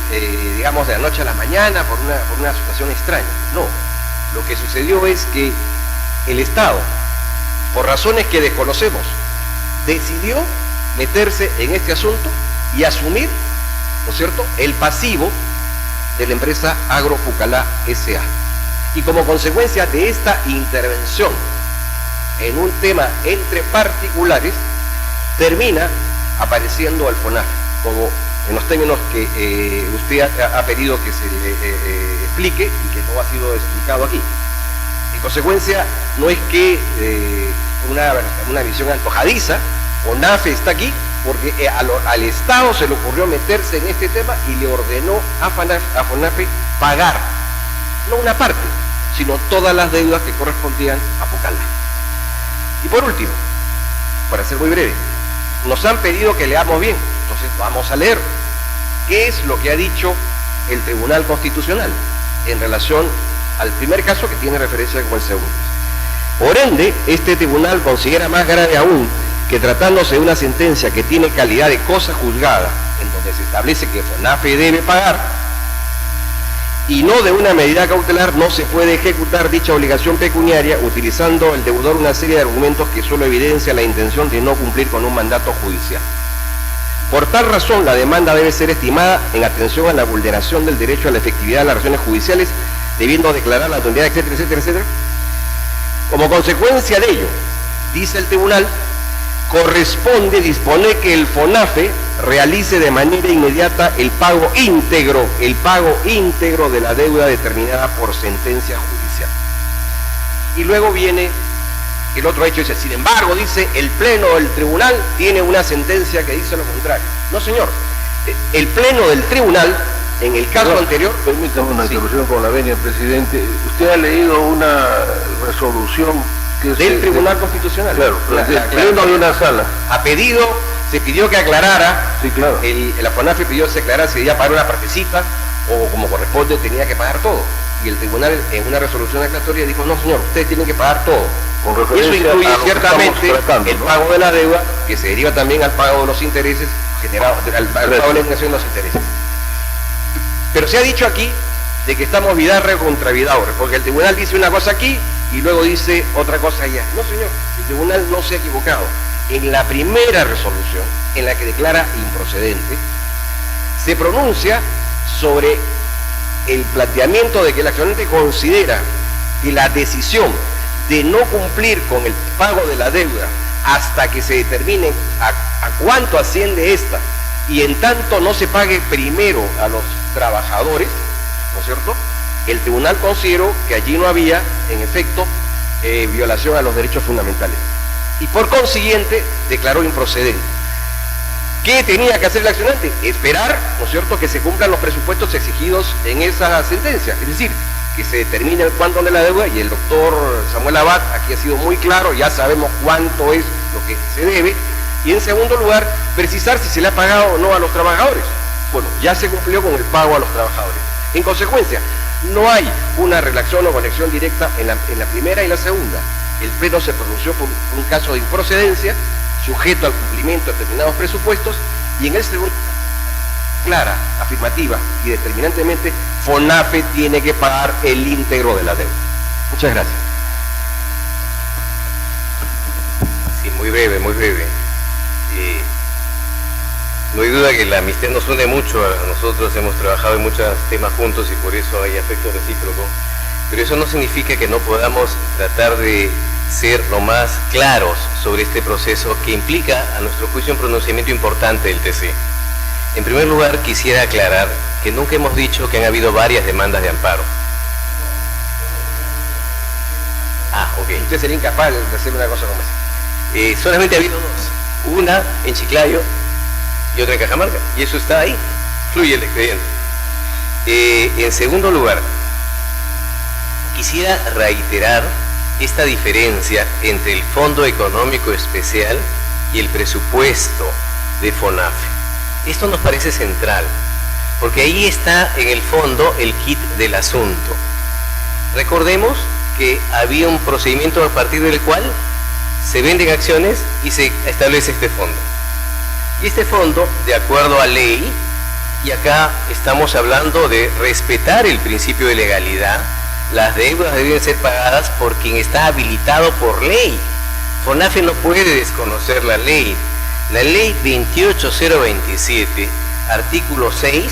S6: digamos, de la noche a la mañana por una situación extraña. No, lo que sucedió es que el Estado, por razones que desconocemos, decidió meterse en este asunto y asumir, ¿no es cierto?, el pasivo de la empresa Agropucalá S.A. Y como consecuencia de esta intervención en un tema entre particulares, termina apareciendo al FONAFE, como en los términos que usted ha pedido que se le explique y que no ha sido explicado aquí. En consecuencia, no es que una visión antojadiza, FONAFE está aquí porque al Estado se le ocurrió meterse en este tema y le ordenó a FONAFE pagar, no una parte, sino todas las deudas que correspondían a Pucallá. Y por último, para ser muy breve, nos han pedido que leamos bien, entonces vamos a leer qué es lo que ha dicho el Tribunal Constitucional en relación al primer caso que tiene referencia con el segundo. Por ende, este tribunal considera más grave aún que tratándose de una sentencia que tiene calidad de cosa juzgada, en donde se establece que FONAFE debe pagar, y no de una medida cautelar, no se puede ejecutar dicha obligación pecuniaria utilizando el deudor una serie de argumentos que solo evidencia la intención de no cumplir con un mandato judicial. Por tal razón, la demanda debe ser estimada en atención a la vulneración del derecho a la efectividad de las relaciones judiciales, debiendo declarar la autoridad, etcétera, etcétera, etcétera. Como consecuencia de ello, dice el tribunal, corresponde disponer que el FONAFE realice de manera inmediata el pago íntegro de la deuda determinada por sentencia judicial. Y luego viene el otro hecho, dice, sin embargo, dice, el pleno del tribunal tiene una sentencia que dice lo contrario. No, señor, el pleno del tribunal, en el caso anterior...
S3: Permítame una interrupción con la venia, presidente. ¿Usted ha leído una resolución que
S6: del Tribunal Constitucional?
S3: Claro, el pleno de una sala.
S6: Se pidió que aclarara,
S3: sí, claro.
S6: La FONAFE pidió que se aclarara si debía pagar una partecita o como corresponde tenía que pagar todo. Y el tribunal en una resolución aclaratoria dijo, no señor, ustedes tienen que pagar todo.
S3: Con referencia
S6: eso incluye
S3: a lo
S6: ciertamente
S3: tratando,
S6: el
S3: ¿no?
S6: pago de la deuda, que se deriva también al pago de los intereses generados, al pago de la eliminación de los intereses. Pero se ha dicho aquí de que estamos Vidarre contra Vidaurre, porque el tribunal dice una cosa aquí y luego dice otra cosa allá. No, señor, el tribunal no se ha equivocado. En la primera resolución, en la que declara improcedente, se pronuncia sobre el planteamiento de que el accionante considera que la decisión de no cumplir con el pago de la deuda hasta que se determine a cuánto asciende esta y en tanto no se pague primero a los trabajadores, ¿no es cierto? El tribunal consideró que allí no había, en efecto, violación a los derechos fundamentales y por consiguiente declaró improcedente. ¿Qué tenía que hacer el accionante? Esperar, ¿no es cierto?, que se cumplan los presupuestos exigidos en esa sentencia, es decir, que se determine el cuánto de la deuda, y el doctor Samuel Abad aquí ha sido muy claro, ya sabemos cuánto es lo que se debe, y en segundo lugar, precisar si se le ha pagado o no a los trabajadores. Bueno, ya se cumplió con el pago a los trabajadores. En consecuencia, no hay una relación o conexión directa en la primera y la segunda. El pleno se pronunció por un caso de improcedencia, sujeto al cumplimiento de determinados presupuestos, y en el segundo, clara, afirmativa y determinantemente, FONAFE tiene que pagar el íntegro de la deuda. Muchas gracias.
S9: Sí, muy breve, muy breve. No hay duda que la amistad nos une mucho, a nosotros hemos trabajado en muchos temas juntos y por eso hay afecto recíproco, pero eso no significa que no podamos tratar de ser lo más claros sobre este proceso que implica, a nuestro juicio, un pronunciamiento importante del TC. En primer lugar, quisiera aclarar que que nunca hemos dicho que han habido varias demandas de amparo. Ah, ok.
S6: Usted sería incapaz de hacer una cosa como esa.
S9: Solamente ha habido dos. Una en Chiclayo y otra en Cajamarca. Y eso está ahí. Fluye el expediente. En segundo lugar, quisiera reiterar esta diferencia entre el Fondo Económico Especial y el presupuesto de FONAFE. Esto nos parece central, porque ahí está en el fondo el kit del asunto. Recordemos que había un procedimiento a partir del cual se venden acciones y se establece este fondo. Y este fondo, de acuerdo a ley, y acá estamos hablando de respetar el principio de legalidad, las deudas deben ser pagadas por quien está habilitado por ley. FONAFE no puede desconocer la ley. La ley 28027, artículo 6,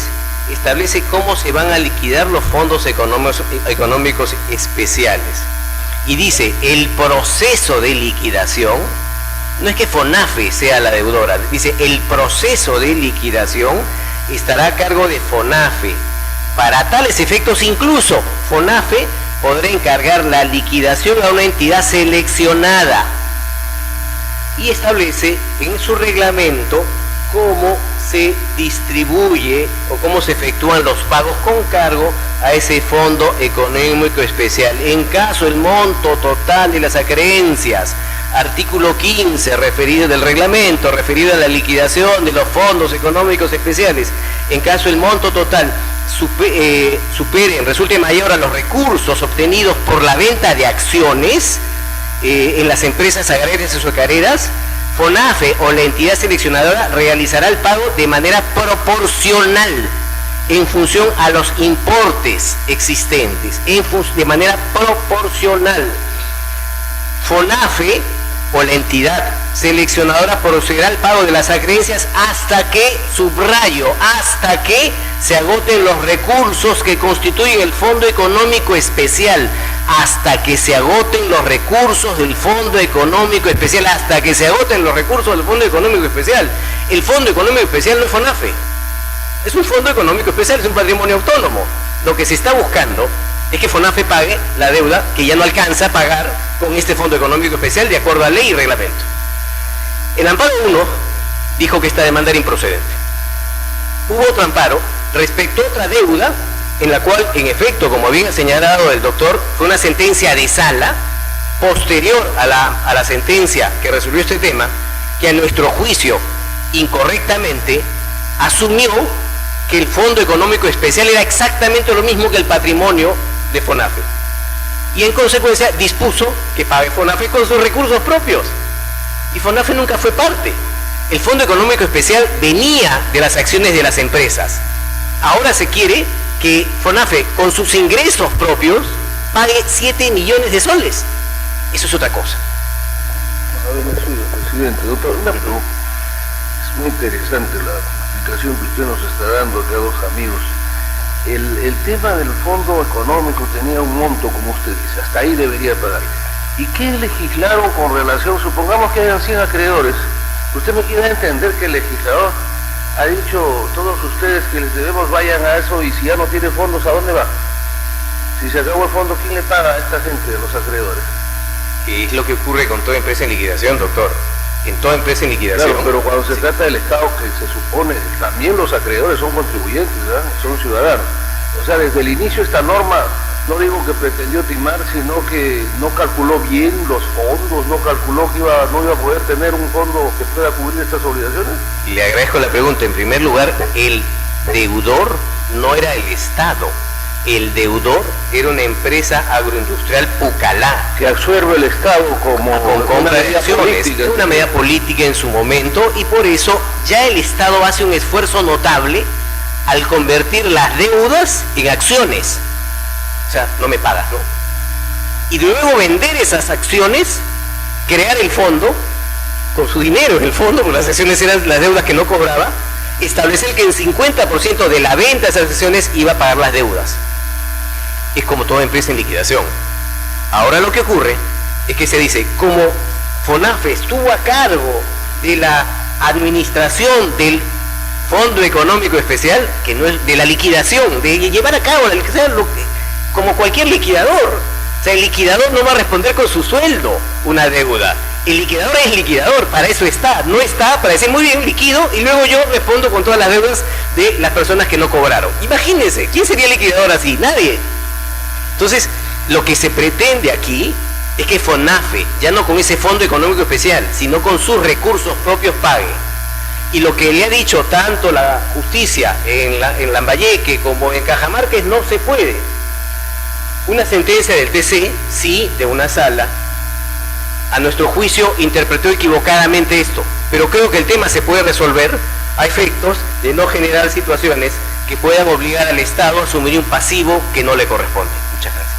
S9: establece cómo se van a liquidar los fondos económicos especiales. Y dice, el proceso de liquidación, no es que FONAFE sea la deudora, dice, el proceso de liquidación estará a cargo de FONAFE. Para tales efectos, incluso FONAFE podrá encargar la liquidación a una entidad seleccionada y establece en su reglamento cómo se distribuye o cómo se efectúan los pagos con cargo a ese fondo económico especial. En caso el monto total de las acreencias, artículo 15 referido del reglamento, referido a la liquidación de los fondos económicos especiales, en caso el monto total resulte mayor a los recursos obtenidos por la venta de acciones en las empresas agrarias y azucareras, FONAFE o la entidad seleccionadora realizará el pago de manera proporcional en función a los importes existentes, de manera proporcional. FONAFE o la entidad seleccionadora procederá al pago de las acreencias hasta que, subrayo, hasta que se agoten los recursos que constituyen el Fondo Económico Especial, hasta que se agoten los recursos del Fondo Económico Especial, hasta que se agoten los recursos del Fondo Económico Especial. El Fondo Económico Especial no es FONAFE, es un Fondo Económico Especial, es un patrimonio autónomo. Lo que se está buscando es que FONAFE pague la deuda que ya no alcanza a pagar con este Fondo Económico Especial de acuerdo a ley y reglamento. El amparo 1 dijo que esta demanda era improcedente. Hubo otro amparo respecto a otra deuda en la cual, en efecto, como había señalado el doctor, fue una sentencia de sala posterior a la sentencia que resolvió este tema, que a nuestro juicio, incorrectamente, asumió que el Fondo Económico Especial era exactamente lo mismo que el patrimonio de FONAFE. Y en consecuencia dispuso que pague FONAFE con sus recursos propios. Y FONAFE nunca fue parte. El Fondo Económico Especial venía de las acciones de las empresas. Ahora se quiere que FONAFE, con sus ingresos propios, pague 7 millones de soles. Eso es otra cosa.
S3: A ver, presidente, doctor, una pregunta. Es muy interesante la explicación que usted nos está dando acá a dos amigos. El tema del Fondo Económico tenía un monto, como usted dice, hasta ahí debería pagar. ¿Y qué legislaron con relación? Supongamos que hayan 100 acreedores. Usted me quiere entender que el legislador ha dicho, todos ustedes que les debemos vayan a eso, y si ya no tiene fondos, ¿a dónde va? Si se acabó el fondo, ¿quién le paga a esta gente, a los acreedores?
S9: Es lo que ocurre con toda empresa en liquidación, doctor. En toda empresa en liquidación.
S3: Claro, pero cuando se trata del Estado, que se supone, también los acreedores son contribuyentes, ¿verdad? Son ciudadanos. O sea, desde el inicio esta norma, no digo que pretendió timar, sino que no calculó bien los fondos, no calculó que no iba a poder tener un fondo que pueda cubrir estas obligaciones.
S9: Y le agradezco la pregunta. En primer lugar, el deudor no era el Estado. El deudor era una empresa agroindustrial Pucallá,
S3: Que absorbe el Estado como
S9: con compra de acciones, una medida política en su momento, y por eso ya el Estado hace un esfuerzo notable al convertir las deudas en acciones. O sea, no me pagas, ¿no? Y luego vender esas acciones, crear el fondo, con su dinero en el fondo, porque las acciones eran las deudas que no cobraba, establecer que el 50% de la venta de esas acciones iba a pagar las deudas. Es como toda empresa en liquidación. Ahora lo que ocurre es que se dice, como FONAFE estuvo a cargo de la administración del
S7: fondo económico especial, que no es de la liquidación, de llevar a cabo la liquidación, como cualquier liquidador. O sea, el liquidador no va a responder con su sueldo una deuda. El liquidador es liquidador, para eso está. No está para decir, muy bien, liquido, y luego yo respondo con todas las deudas de las personas que no cobraron. Imagínense, ¿quién sería liquidador así? Nadie. Entonces, lo que se pretende aquí es que FONAFE, ya no con ese fondo económico especial, sino con sus recursos propios, pague. Y lo que le ha dicho tanto la justicia en Lambayeque como en Cajamarca es no se puede. Una sentencia del TC, sí, de una sala, a nuestro juicio interpretó equivocadamente esto, pero creo que el tema se puede resolver a efectos de no generar situaciones que puedan obligar al Estado a asumir un pasivo que no le corresponde. Muchas gracias.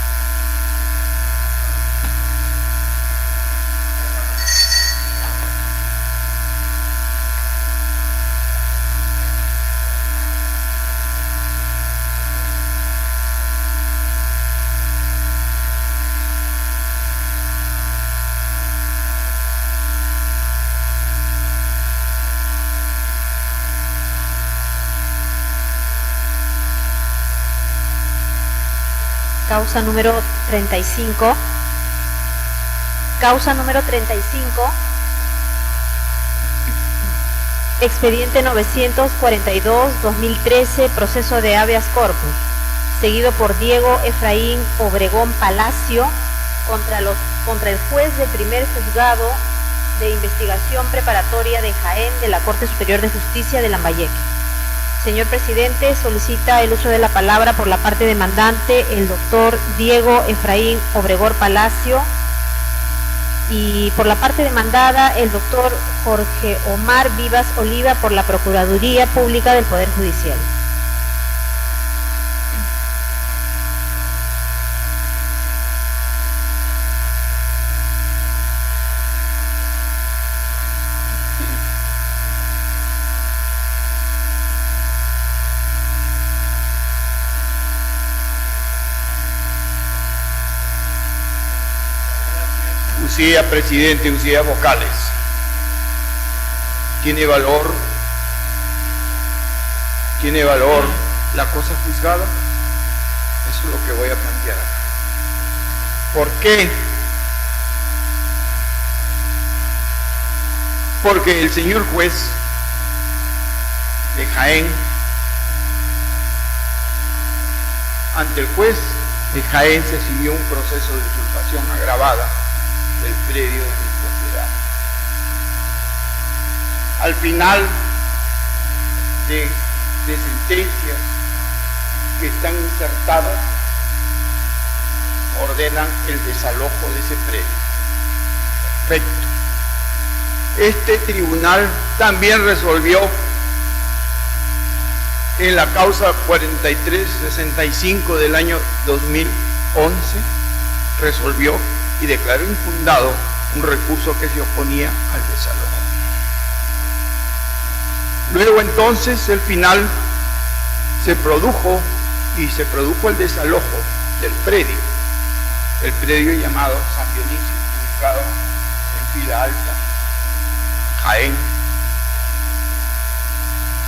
S4: Causa número 35. Causa número 35. Expediente 942-2013, proceso de habeas corpus, seguido por Diego Efraín Obregón Palacio contra el juez del primer juzgado de investigación preparatoria de Jaén de la Corte Superior de Justicia de Lambayeque. Señor presidente, solicita el uso de la palabra por la parte demandante el doctor Diego Efraín Obregón Palacio y por la parte demandada el doctor Jorge Omar Vivas Oliva por la Procuraduría Pública del Poder Judicial.
S10: Usía presidente, usía vocales. ¿Tiene valor la cosa juzgada? Eso es lo que voy a plantear acá. ¿Por qué? Porque el señor juez de Jaén, ante el juez de Jaén se siguió un proceso de usurpación agravada del predio de mi propiedad. Al final de sentencias que están insertadas, ordenan el desalojo de ese predio. Perfecto. Este tribunal también resolvió en la causa 4365 del año 2011, resolvió y declaró infundado un recurso que se oponía al desalojo. Luego entonces el final se produjo el desalojo del predio, el predio llamado San Dionisio, ubicado en Fila Alta, Jaén,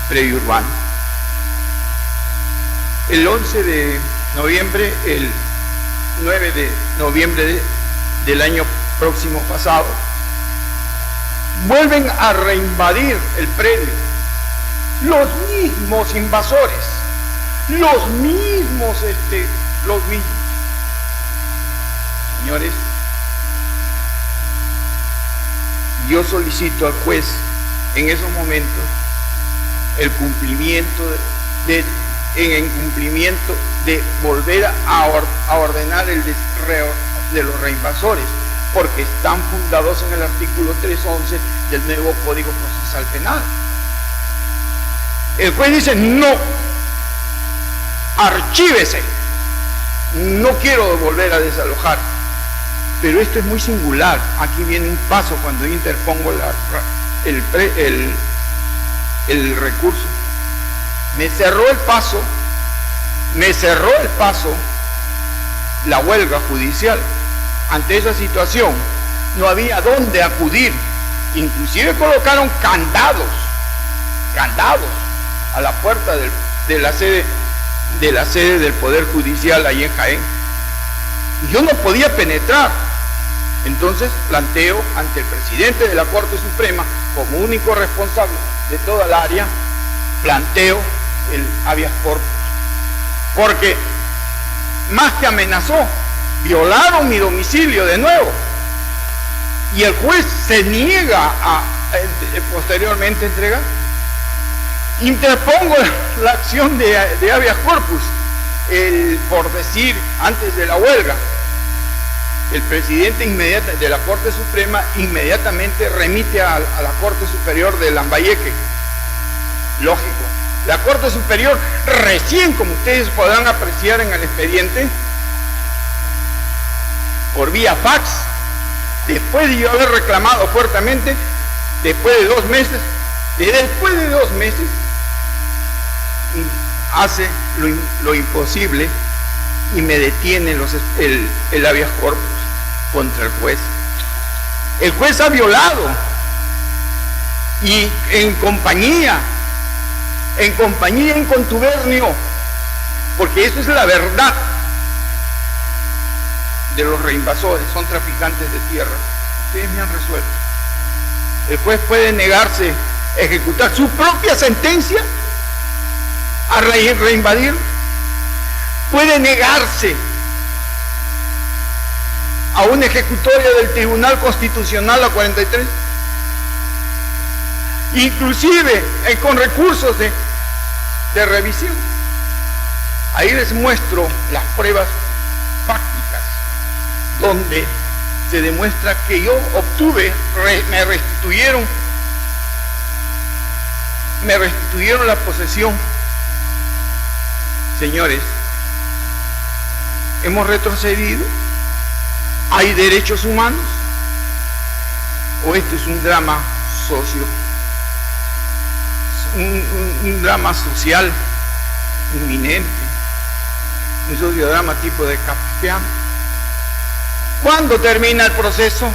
S10: predio urbano. El 11 de noviembre, el 9 de noviembre del año próximo pasado, vuelven a reinvadir el predio los mismos invasores, los mismos. Señores, yo solicito al juez en esos momentos el cumplimiento en cumplimiento de volver a ordenar el de los reinvasores, porque están fundados en el artículo 311 del nuevo Código Procesal Penal. El juez dice: no, archívese, no quiero volver a desalojar. Pero esto es muy singular. Aquí viene un paso cuando yo interpongo el recurso. Me cerró el paso la huelga judicial. Ante esa situación no había dónde acudir, inclusive colocaron candados a la puerta de la sede del Poder Judicial ahí en Jaén. Y yo no podía penetrar. Entonces planteo ante el presidente de la Corte Suprema, como único responsable de toda el área, planteo el habeas corpus. Porque más que amenazó, violaron mi domicilio de nuevo. Y el juez se niega a posteriormente entregar. Interpongo la acción de habeas corpus, por decir, antes de la huelga. El presidente de la Corte Suprema inmediatamente remite a la Corte Superior de Lambayeque. Lógico. La Corte Superior recién, como ustedes podrán apreciar en el expediente, por vía fax, después de yo haber reclamado fuertemente, después de 2 meses, hace lo imposible y me detiene el habeas corpus contra el juez. El juez ha violado, y en compañía, en contubernio, porque eso es la verdad de los reinvasores, son traficantes de tierra. Ustedes me han resuelto. El juez puede negarse a ejecutar su propia sentencia, a reinvadir, puede negarse a una ejecutoria del Tribunal Constitucional a 43, inclusive con recursos de revisión. Ahí les muestro las pruebas fácticas donde se demuestra que yo obtuve, me restituyeron la posesión. Señores, hemos retrocedido. ¿Hay derechos humanos? ¿O esto es un drama un drama social inminente? Un sociodrama tipo de Kafka. ¿Cuándo termina el proceso?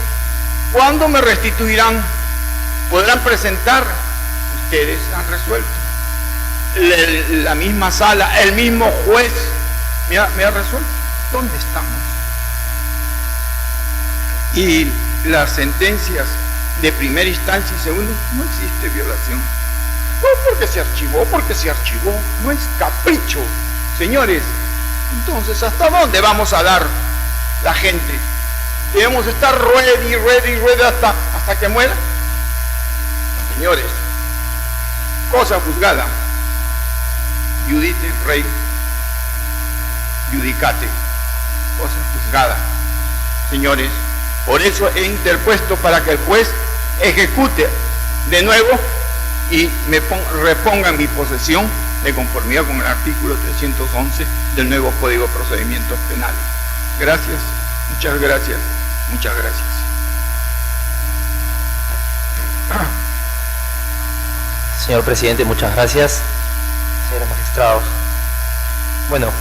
S10: ¿Cuándo me restituirán? ¿Podrán presentar? Ustedes han resuelto. La misma sala, el mismo juez me ha resuelto. ¿Dónde estamos? Y las sentencias de primera instancia y segunda, no existe violación. No porque se archivó, no es capricho. Señores, entonces, ¿hasta dónde vamos a dar la gente? Debemos estar ready hasta que muera. Señores, cosa juzgada, judite rei judicate, cosa juzgada. Señores, por eso he interpuesto para que el juez ejecute de nuevo y me reponga en mi posesión de conformidad con el artículo 311 del nuevo Código de Procedimientos Penales. Gracias, muchas gracias, muchas gracias.
S8: Señor presidente, muchas gracias. Señores magistrados, bueno,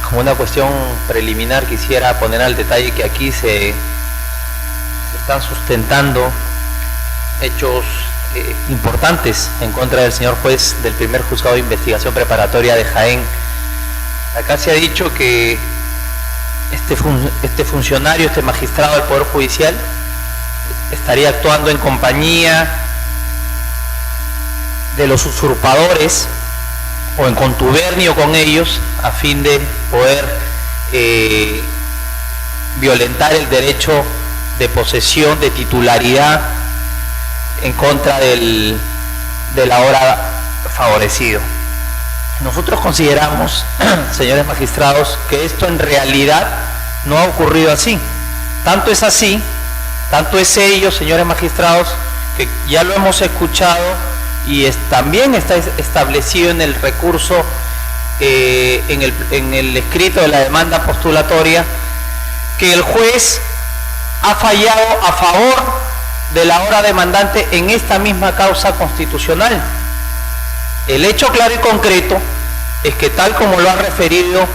S8: como una cuestión preliminar quisiera poner al detalle que aquí se están sustentando hechos importantes en contra del señor juez del primer juzgado de investigación preparatoria de Jaén. Acá se ha dicho que este funcionario, este magistrado del Poder Judicial estaría actuando en compañía de los usurpadores o en contubernio con ellos a fin de poder violentar el derecho de posesión, de titularidad en contra del ahora favorecido. Nosotros consideramos, señores magistrados, que esto en realidad no ha ocurrido así. Tanto es así, tanto es ello, señores magistrados, que ya lo hemos escuchado y también está establecido en el recurso, en el escrito de la demanda postulatoria, que el juez ha fallado a favor de la ahora demandante en esta misma causa constitucional. El hecho claro y concreto es que, tal como lo ha referido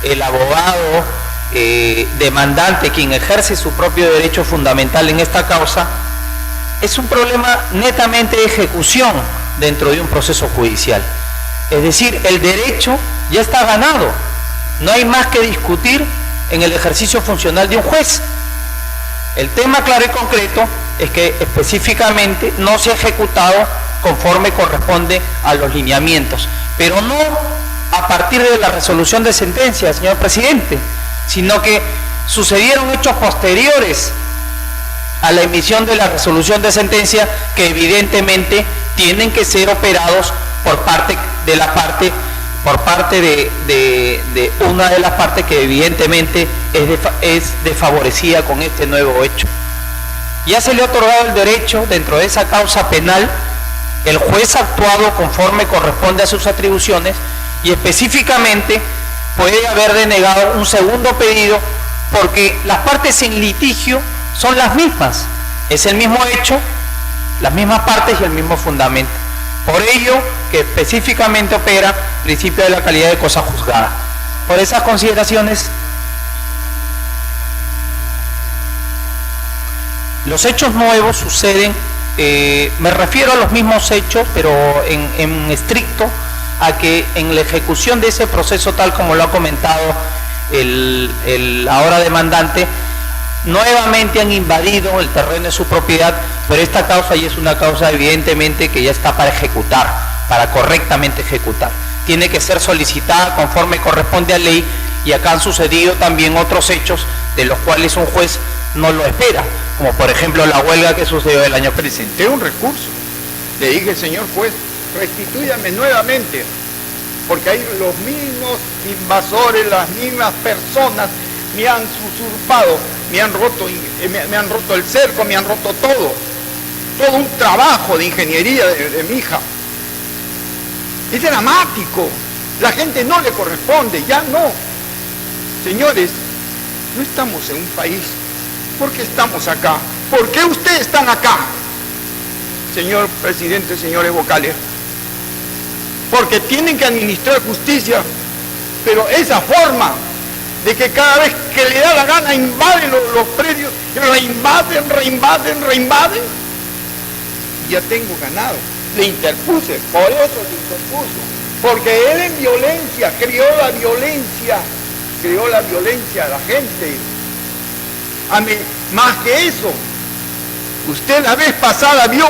S8: el abogado demandante, quien ejerce su propio derecho fundamental en esta causa, es un problema netamente de ejecución,
S11: dentro de un proceso judicial. Es decir, el derecho ya está ganado. No hay más que discutir en el ejercicio funcional de un juez. El tema claro y concreto es que específicamente no se ha ejecutado conforme corresponde a los lineamientos, pero no a partir de la resolución de sentencia, señor presidente, sino que sucedieron hechos posteriores a la emisión de la resolución de sentencia que evidentemente tienen que ser operados por parte de una de las partes que evidentemente es desfavorecida con este nuevo hecho. Ya se le ha otorgado el derecho dentro de esa causa penal, el juez ha actuado conforme corresponde a sus atribuciones y específicamente puede haber denegado un segundo pedido porque las partes en litigio son las mismas, es el mismo hecho, las mismas partes y el mismo fundamento. Por ello que específicamente opera el principio de la calidad de cosa juzgada. Por esas consideraciones, los hechos nuevos suceden, me refiero a los mismos hechos, pero en estricto a que en la ejecución de ese proceso, tal como lo ha comentado el ahora demandante, nuevamente han invadido el terreno de su propiedad, pero esta causa ya es una causa evidentemente que ya está para ejecutar, para correctamente ejecutar. Tiene que ser solicitada conforme corresponde a ley y acá han sucedido también otros hechos de los cuales un juez no lo espera, como por ejemplo la huelga que sucedió el año presente.
S10: Presenté un recurso, le dije, señor juez, restitúyame nuevamente, porque hay los mismos invasores, las mismas personas me han usurpado, me han roto el cerco, me han roto todo un trabajo de ingeniería de mi hija. Es dramático, la gente no le corresponde, ya no. Señores, no estamos en un país, ¿por qué estamos acá? ¿Por qué ustedes están acá? Señor presidente, señores vocales, porque tienen que administrar justicia, pero esa forma de que cada vez que le da la gana invaden los predios, reinvaden, ya tengo ganado, le interpuse, por eso le interpuso, porque él en violencia, creó la violencia a la gente. Más que eso, usted la vez pasada vio,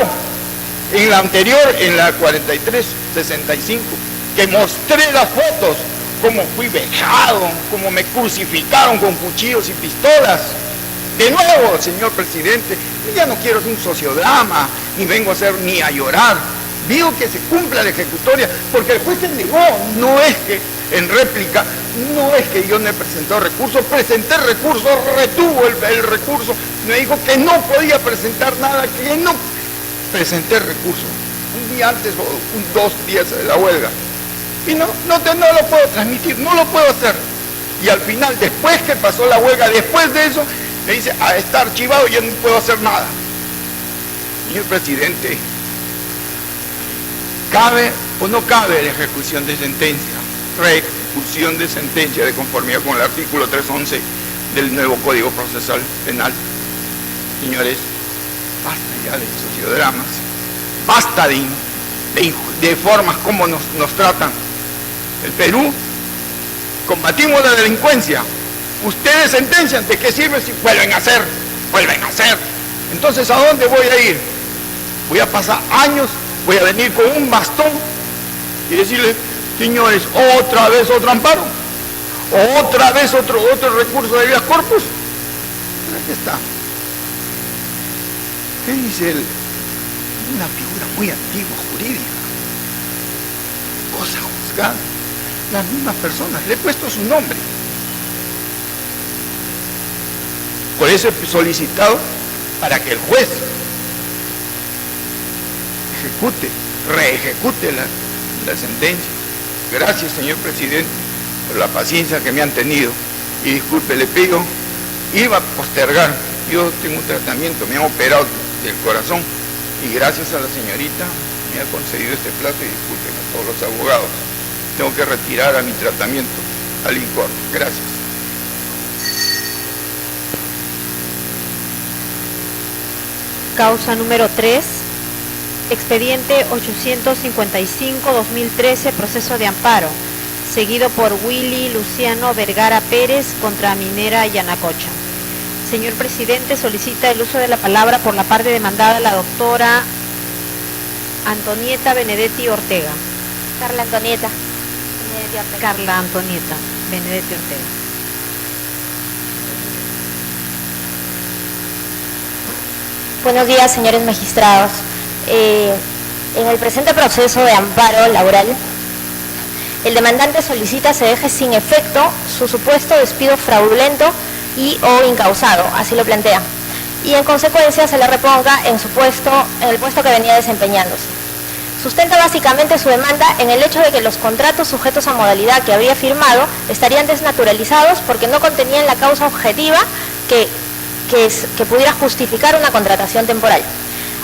S10: en la anterior, en la 4365, que mostré las fotos, cómo fui vejado, cómo me crucificaron con cuchillos y pistolas. De nuevo, señor presidente, ya no quiero hacer un sociodrama, ni vengo a llorar. Digo que se cumpla la ejecutoria, porque el juez se negó, no es que en réplica, no es que yo no he presentado recursos, presenté recursos, retuvo el recurso, me dijo que no podía presentar nada, que no presenté recursos, un día antes o 2 días de la huelga. Y no lo puedo transmitir, no lo puedo hacer. Y al final, después que pasó la huelga, después de eso, me dice, está archivado y yo no puedo hacer nada. Señor presidente, ¿cabe o no cabe la ejecución de sentencia? Reejecución de sentencia de conformidad con el artículo 311 del nuevo Código Procesal Penal. Señores, basta ya de sociodramas, basta de formas como nos tratan. El Perú, combatimos la delincuencia. Ustedes sentencian, ¿de qué sirve si vuelven a hacer? Entonces, ¿a dónde voy a ir? Voy a pasar años, voy a venir con un bastón y decirles, señores, otra vez otro amparo, otra vez otro recurso de habeas corpus. Aquí está. ¿Qué dice una figura muy antigua, jurídica? Cosa juzgada. Las mismas personas, le he puesto su nombre. Por eso he solicitado para que el juez reejecute la sentencia. Gracias, señor presidente, por la paciencia que me han tenido. Y disculpe, le pido, iba a postergar. Yo tengo un tratamiento, me han operado del corazón y gracias a la señorita me ha concedido este plazo y disculpen a todos los abogados. Tengo que retirar a mi tratamiento al INCOR. Gracias.
S4: Causa número 3, expediente 855-2013, proceso de amparo, seguido por Willy Luciano Vergara Pérez contra Minera Yanacocha. Señor presidente, solicita el uso de la palabra por la parte demandada la doctora Antonieta Benedetti Ortega.
S12: Carla Antonieta
S4: Benedetti Ortega.
S12: Buenos días, señores magistrados. En el presente proceso de amparo laboral, el demandante solicita se deje sin efecto su supuesto despido fraudulento y o incausado, así lo plantea, y en consecuencia se le reponga en el puesto que venía desempeñándose. Sustenta básicamente su demanda en el hecho de que los contratos sujetos a modalidad que habría firmado estarían desnaturalizados porque no contenían la causa objetiva que pudiera justificar una contratación temporal.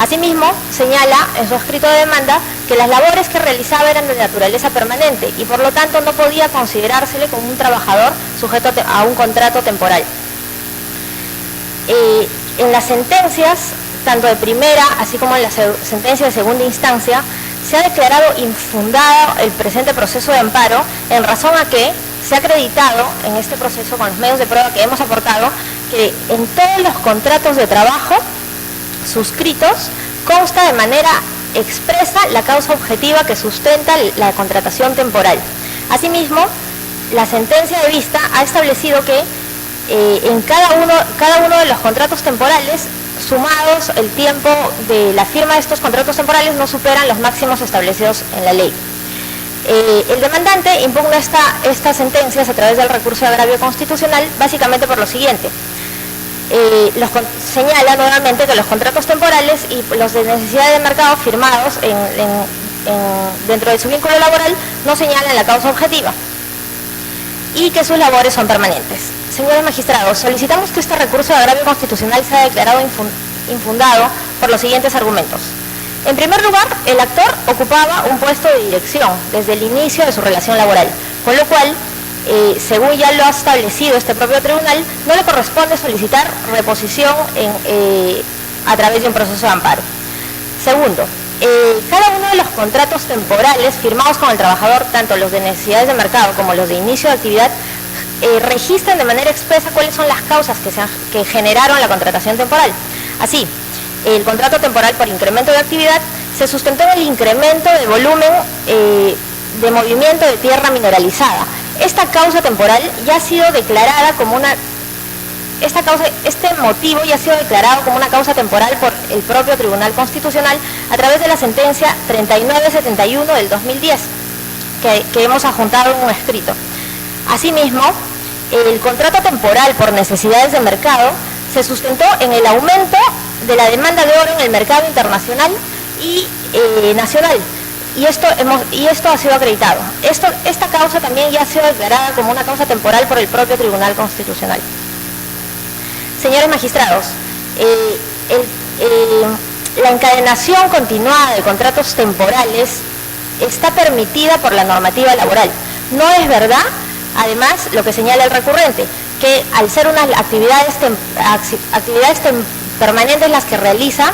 S12: Asimismo, señala en su escrito de demanda que las labores que realizaba eran de naturaleza permanente y por lo tanto no podía considerársele como un trabajador sujeto a un contrato temporal. En las sentencias, tanto de primera así como en la sentencia de segunda instancia, se ha declarado infundado el presente proceso de amparo en razón a que se ha acreditado en este proceso con los medios de prueba que hemos aportado que en todos los contratos de trabajo suscritos consta de manera expresa la causa objetiva que sustenta la contratación temporal. Asimismo, la sentencia de vista ha establecido que en cada uno de los contratos temporales, sumados el tiempo de la firma de estos contratos temporales, no superan los máximos establecidos en la ley. El demandante impugna estas sentencias a través del recurso de agravio constitucional básicamente por lo siguiente. Señala nuevamente que los contratos temporales y los de necesidad de mercado firmados dentro de su vínculo laboral no señalan la causa objetiva y que sus labores son permanentes. Señores magistrados, solicitamos que este recurso de agravio constitucional sea declarado infundado por los siguientes argumentos. En primer lugar, el actor ocupaba un puesto de dirección desde el inicio de su relación laboral, con lo cual, según ya lo ha establecido este propio tribunal, no le corresponde solicitar reposición a través de un proceso de amparo. Segundo, cada uno de los contratos temporales firmados con el trabajador, tanto los de necesidades de mercado como los de inicio de actividad, registran de manera expresa cuáles son las causas que generaron la contratación temporal. Así, el contrato temporal por incremento de actividad se sustentó en el incremento de volumen de movimiento de tierra mineralizada. Esta causa temporal ya ha sido declarada como este motivo ya ha sido declarado como una causa temporal por el propio Tribunal Constitucional a través de la sentencia 3971 del 2010, que hemos adjuntado en un escrito. Asimismo, el contrato temporal por necesidades de mercado se sustentó en el aumento de la demanda de oro en el mercado internacional y nacional, y esto ha sido acreditado. Esta causa también ya ha sido declarada como una causa temporal por el propio Tribunal Constitucional. Señores magistrados, la encadenación continuada de contratos temporales está permitida por la normativa laboral. No es verdad, además, lo que señala el recurrente, que al ser unas actividades permanentes las que realiza,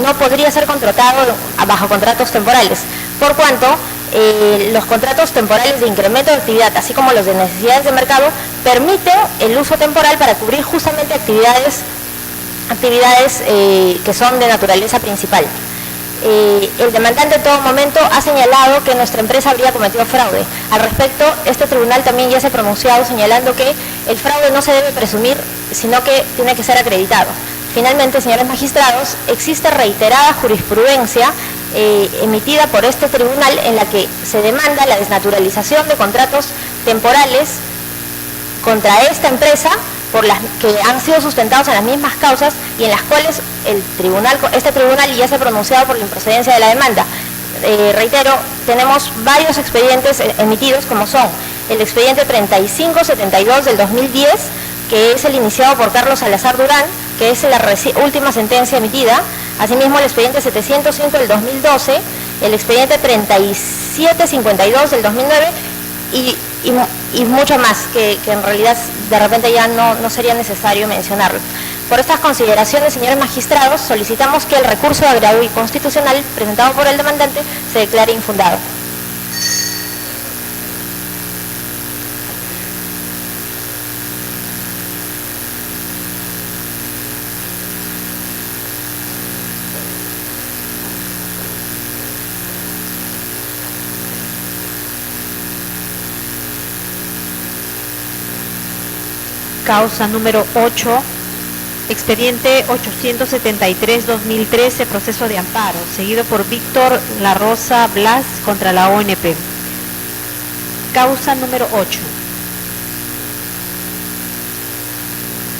S12: no podría ser contratado bajo contratos temporales, por cuanto los contratos temporales de incremento de actividad, así como los de necesidades de mercado, permiten el uso temporal para cubrir justamente actividades que son de naturaleza principal. El demandante en todo momento ha señalado que nuestra empresa habría cometido fraude. Al respecto, este tribunal también ya se ha pronunciado señalando que el fraude no se debe presumir, sino que tiene que ser acreditado. Finalmente, señores magistrados, existe reiterada jurisprudencia emitida por este tribunal en la que se demanda la desnaturalización de contratos temporales contra esta empresa por las que han sido sustentados en las mismas causas y en las cuales este tribunal ya se ha pronunciado por la improcedencia de la demanda. Reitero, tenemos varios expedientes emitidos, como son el expediente 3572 del 2010, que es el iniciado por Carlos Salazar Durán, que es la última sentencia emitida. Asimismo, el expediente 705 del 2012, el expediente 3752 del 2009 y mucho más, que en realidad de repente ya no sería necesario mencionarlo. Por estas consideraciones, señores magistrados, solicitamos que el recurso de agravio inconstitucional presentado por el demandante se declare infundado.
S4: Causa número 8, expediente 873-2013, proceso de amparo, seguido por Víctor La Rosa Blas contra la ONP. Causa número 8.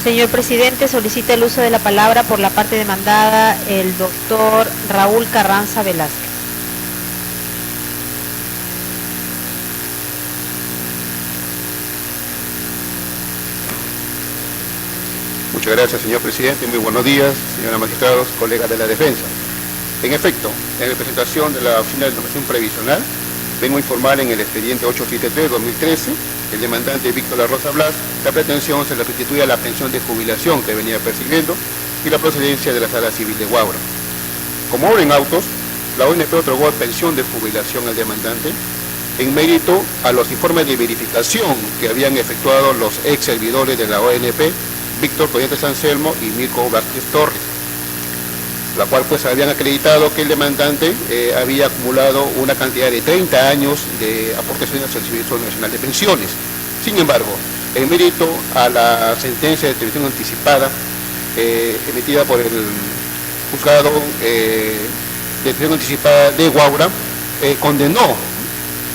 S4: Señor presidente, solicita el uso de la palabra por la parte demandada el doctor Raúl Carranza Velázquez.
S13: Muchas gracias, señor presidente. Muy buenos días, señores magistrados, colegas de la defensa. En efecto, en representación de la Oficina de Información Previsional, vengo a informar en el expediente 873-2013, el demandante Víctor La Rosa Blas, la pretensión se le restituye a la pensión de jubilación que venía persiguiendo y la procedencia de la Sala Civil de Huaura. Como obra en autos, la ONP otorgó pensión de jubilación al demandante en mérito a los informes de verificación que habían efectuado los ex servidores de la ONP, Víctor Corrientes Anselmo y Mirko Vázquez Torres, la cual pues habían acreditado que el demandante había acumulado una cantidad de 30 años de aportaciones al Servicio Nacional de Pensiones. Sin embargo, en mérito a la sentencia de detención anticipada emitida por el juzgado de detención anticipada de Huaura, condenó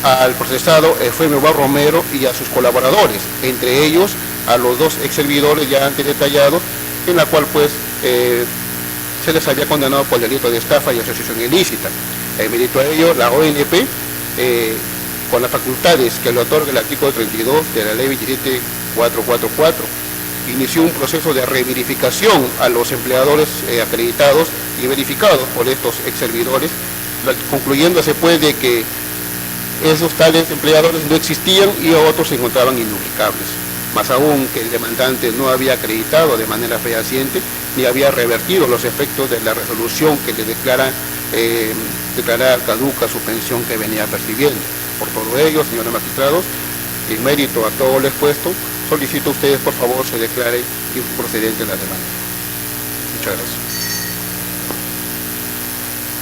S13: al procesado Efraín Boa Romero y a sus colaboradores, entre ellos a los dos ex servidores ya antes detallados, en la cual pues se les había condenado por delito de estafa y asociación ilícita. En mérito a ello, la ONP, con las facultades que le otorga el artículo 32 de la ley 27444, inició un proceso de reverificación a los empleadores acreditados y verificados por estos ex servidores, concluyéndose pues de que esos tales empleadores no existían y otros se encontraban inubicables. Más aún que el demandante no había acreditado de manera fehaciente ni había revertido los efectos de la resolución que le declara caduca su pensión que venía percibiendo. Por todo ello, señores magistrados, en mérito a todo lo expuesto, solicito a ustedes por favor se declare improcedente la demanda. Muchas gracias.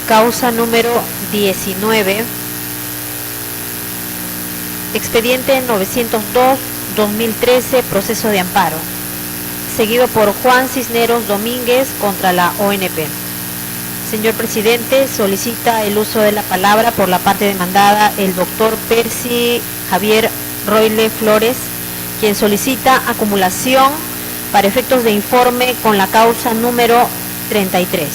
S4: Causa número 19, expediente 902-2013, proceso de amparo, seguido por Juan Cisneros Domínguez contra la ONP. Señor presidente, solicita el uso de la palabra por la parte demandada el doctor Percy Javier Royle Flores, quien solicita acumulación para efectos de informe con la causa número 33.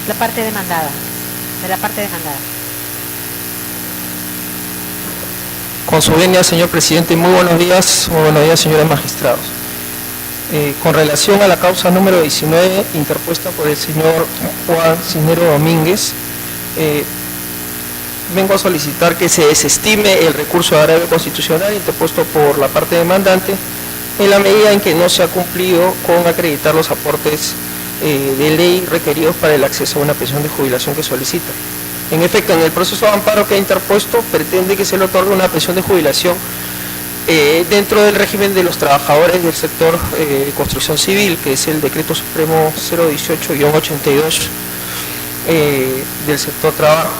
S4: La parte demandada, de la parte demandada.
S11: Con su venia, señor presidente, muy buenos días, señores magistrados. Con relación a la causa número 19, interpuesta por el señor Juan Cisneros Domínguez, vengo a solicitar que se desestime el recurso de agravio constitucional interpuesto por la parte demandante en la medida en que no se ha cumplido con acreditar los aportes de ley requeridos para el acceso a una pensión de jubilación que solicita. En efecto, en el proceso de amparo que ha interpuesto, pretende que se le otorgue una pensión de jubilación dentro del régimen de los trabajadores del sector de construcción civil, que es el decreto supremo 018-82 del sector trabajo,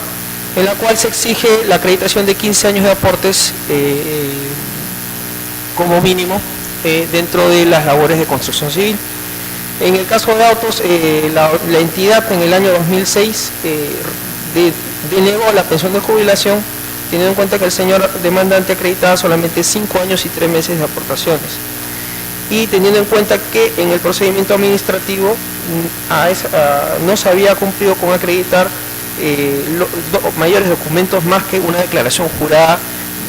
S11: en la cual se exige la acreditación de 15 años de aportes como mínimo dentro de las labores de construcción civil. En el caso de autos, la entidad en el año 2006 denegó la pensión de jubilación, teniendo en cuenta que el señor demandante acreditaba solamente 5 años y 3 meses de aportaciones. Y teniendo en cuenta que en el procedimiento administrativo no se había cumplido con acreditar mayores documentos más que una declaración jurada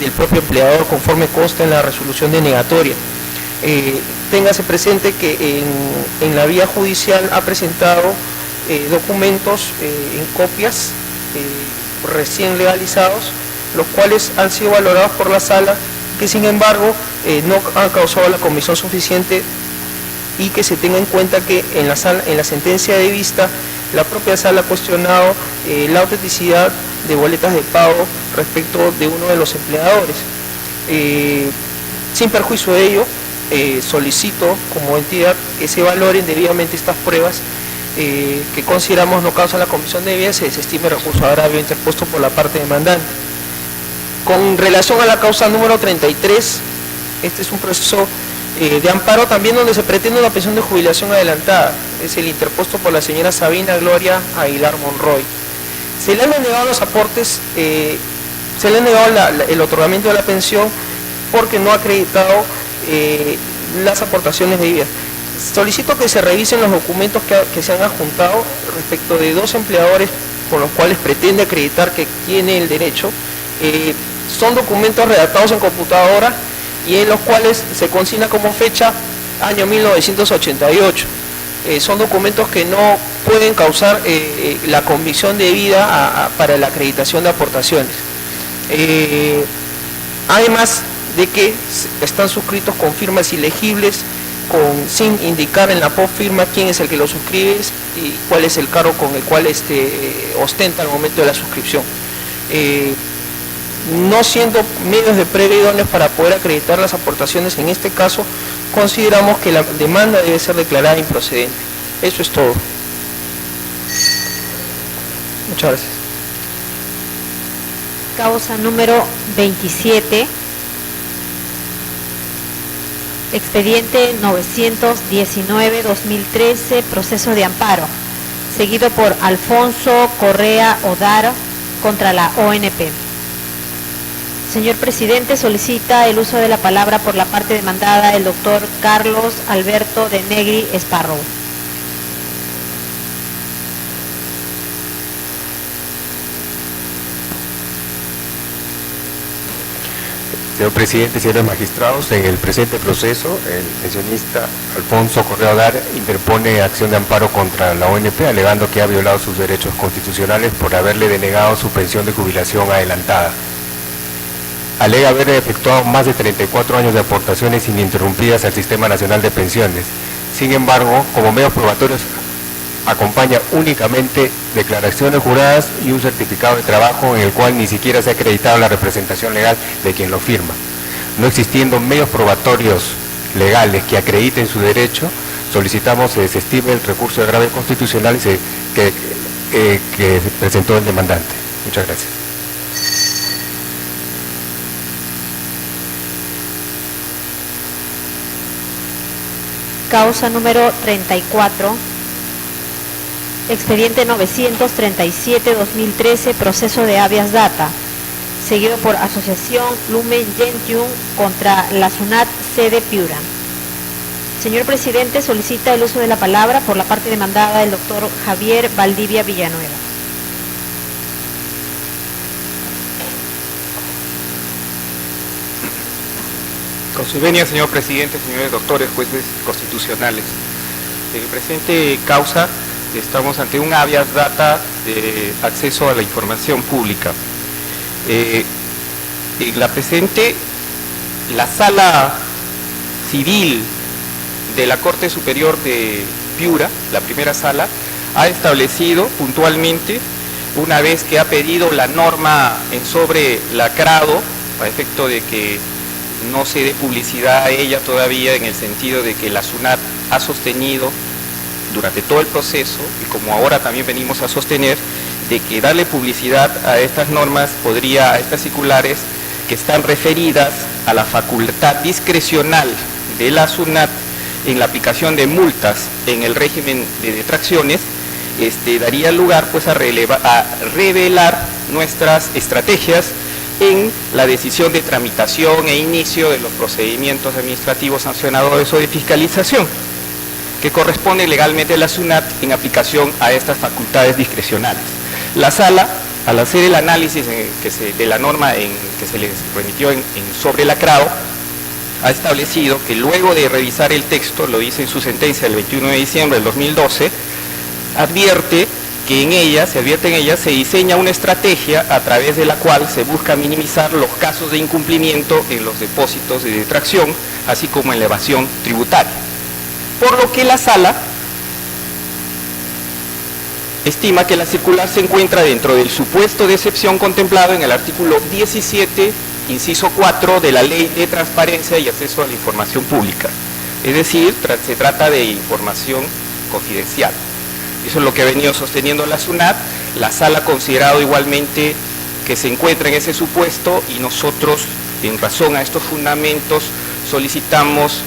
S11: del propio empleador conforme consta en la resolución denegatoria. téngase presente que en la vía judicial ha presentado documentos en copias recién legalizados, los cuales han sido valorados por la sala, que sin embargo no han causado la convicción suficiente, y que se tenga en cuenta que en la sentencia de vista la propia sala ha cuestionado la autenticidad de boletas de pago respecto de uno de los empleadores. Sin perjuicio de ello, solicito como entidad que se valoren debidamente estas pruebas que consideramos no causan la convicción debida, se desestime el recurso de agravio interpuesto por la parte demandante. Con relación a la causa número 33, este es un proceso de amparo también donde se pretende una pensión de jubilación adelantada. Es el interpuesto por la señora Sabina Gloria Aguilar Monroy. Se le han denegado los aportes, se le ha negado el otorgamiento de la pensión porque no ha acreditado las aportaciones debidas. Solicito que se revisen los documentos que se han adjuntado respecto de dos empleadores con los cuales pretende acreditar que tiene el derecho. Son documentos redactados en computadora y en los cuales se consigna como fecha año 1988. Son documentos que no pueden causar la convicción debida para la acreditación de aportaciones. Además de que están suscritos con firmas ilegibles, sin indicar en la posfirma quién es el que lo suscribe y cuál es el cargo con el cual ostenta al momento de la suscripción. No siendo medios de prueba idóneos para poder acreditar las aportaciones, en este caso consideramos que la demanda debe ser declarada improcedente. Eso es todo. Muchas gracias.
S4: Causa número 27. Expediente 919-2013, proceso de amparo, seguido por Alfonso Correa Odar contra la ONP. Señor presidente, solicita el uso de la palabra por la parte demandada el doctor Carlos Alberto de Negri Sparrow.
S14: Señor presidente, señores magistrados, en el presente proceso, el pensionista Alfonso Correa Odar interpone acción de amparo contra la ONP, alegando que ha violado sus derechos constitucionales por haberle denegado su pensión de jubilación adelantada. Alega haber efectuado más de 34 años de aportaciones ininterrumpidas al Sistema Nacional de Pensiones. Sin embargo, como medios probatorios, acompaña únicamente declaraciones juradas y un certificado de trabajo en el cual ni siquiera se ha acreditado la representación legal de quien lo firma. No existiendo medios probatorios legales que acrediten su derecho, solicitamos se desestime el recurso de agravio constitucional que presentó el demandante. Muchas gracias.
S4: Causa número 34. Expediente 937-2013, proceso de habeas data, seguido por Asociación Lumen Gentium contra la SUNAT sede Piura. Señor presidente, solicita el uso de la palabra por la parte demandada el doctor Javier Valdivia Villanueva.
S15: Con su venia, señor presidente, señores doctores, jueces constitucionales. En el presente causa estamos ante un habeas data de acceso a la información pública. En la presente, la Sala Civil de la Corte Superior de Piura, la primera sala, ha establecido puntualmente, una vez que ha pedido la norma en sobre lacrado, a efecto de que no se dé publicidad a ella todavía, en el sentido de que la SUNAT ha sostenido durante todo el proceso, y como ahora también venimos a sostener, de que darle publicidad a estas normas podría, a estas circulares que están referidas a la facultad discrecional de la SUNAT en la aplicación de multas en el régimen de detracciones, daría lugar pues a revelar nuestras estrategias en la decisión de tramitación e inicio de los procedimientos administrativos sancionadores o de fiscalización, que corresponde legalmente a la SUNAT en aplicación a estas facultades discrecionales. La sala, al hacer el análisis de la norma que se les remitió en sobre lacrado, ha establecido que luego de revisar el texto, lo dice en su sentencia del 21 de diciembre del 2012, advierte en ella se diseña una estrategia a través de la cual se busca minimizar los casos de incumplimiento en los depósitos de detracción, así como en la evasión tributaria. Por lo que la Sala estima que la circular se encuentra dentro del supuesto de excepción contemplado en el artículo 17, inciso 4 de la Ley de Transparencia y Acceso a la Información Pública. Es decir, se trata de información confidencial. Eso es lo que ha venido sosteniendo la SUNAT. La Sala ha considerado igualmente que se encuentra en ese supuesto y nosotros, en razón a estos fundamentos, solicitamos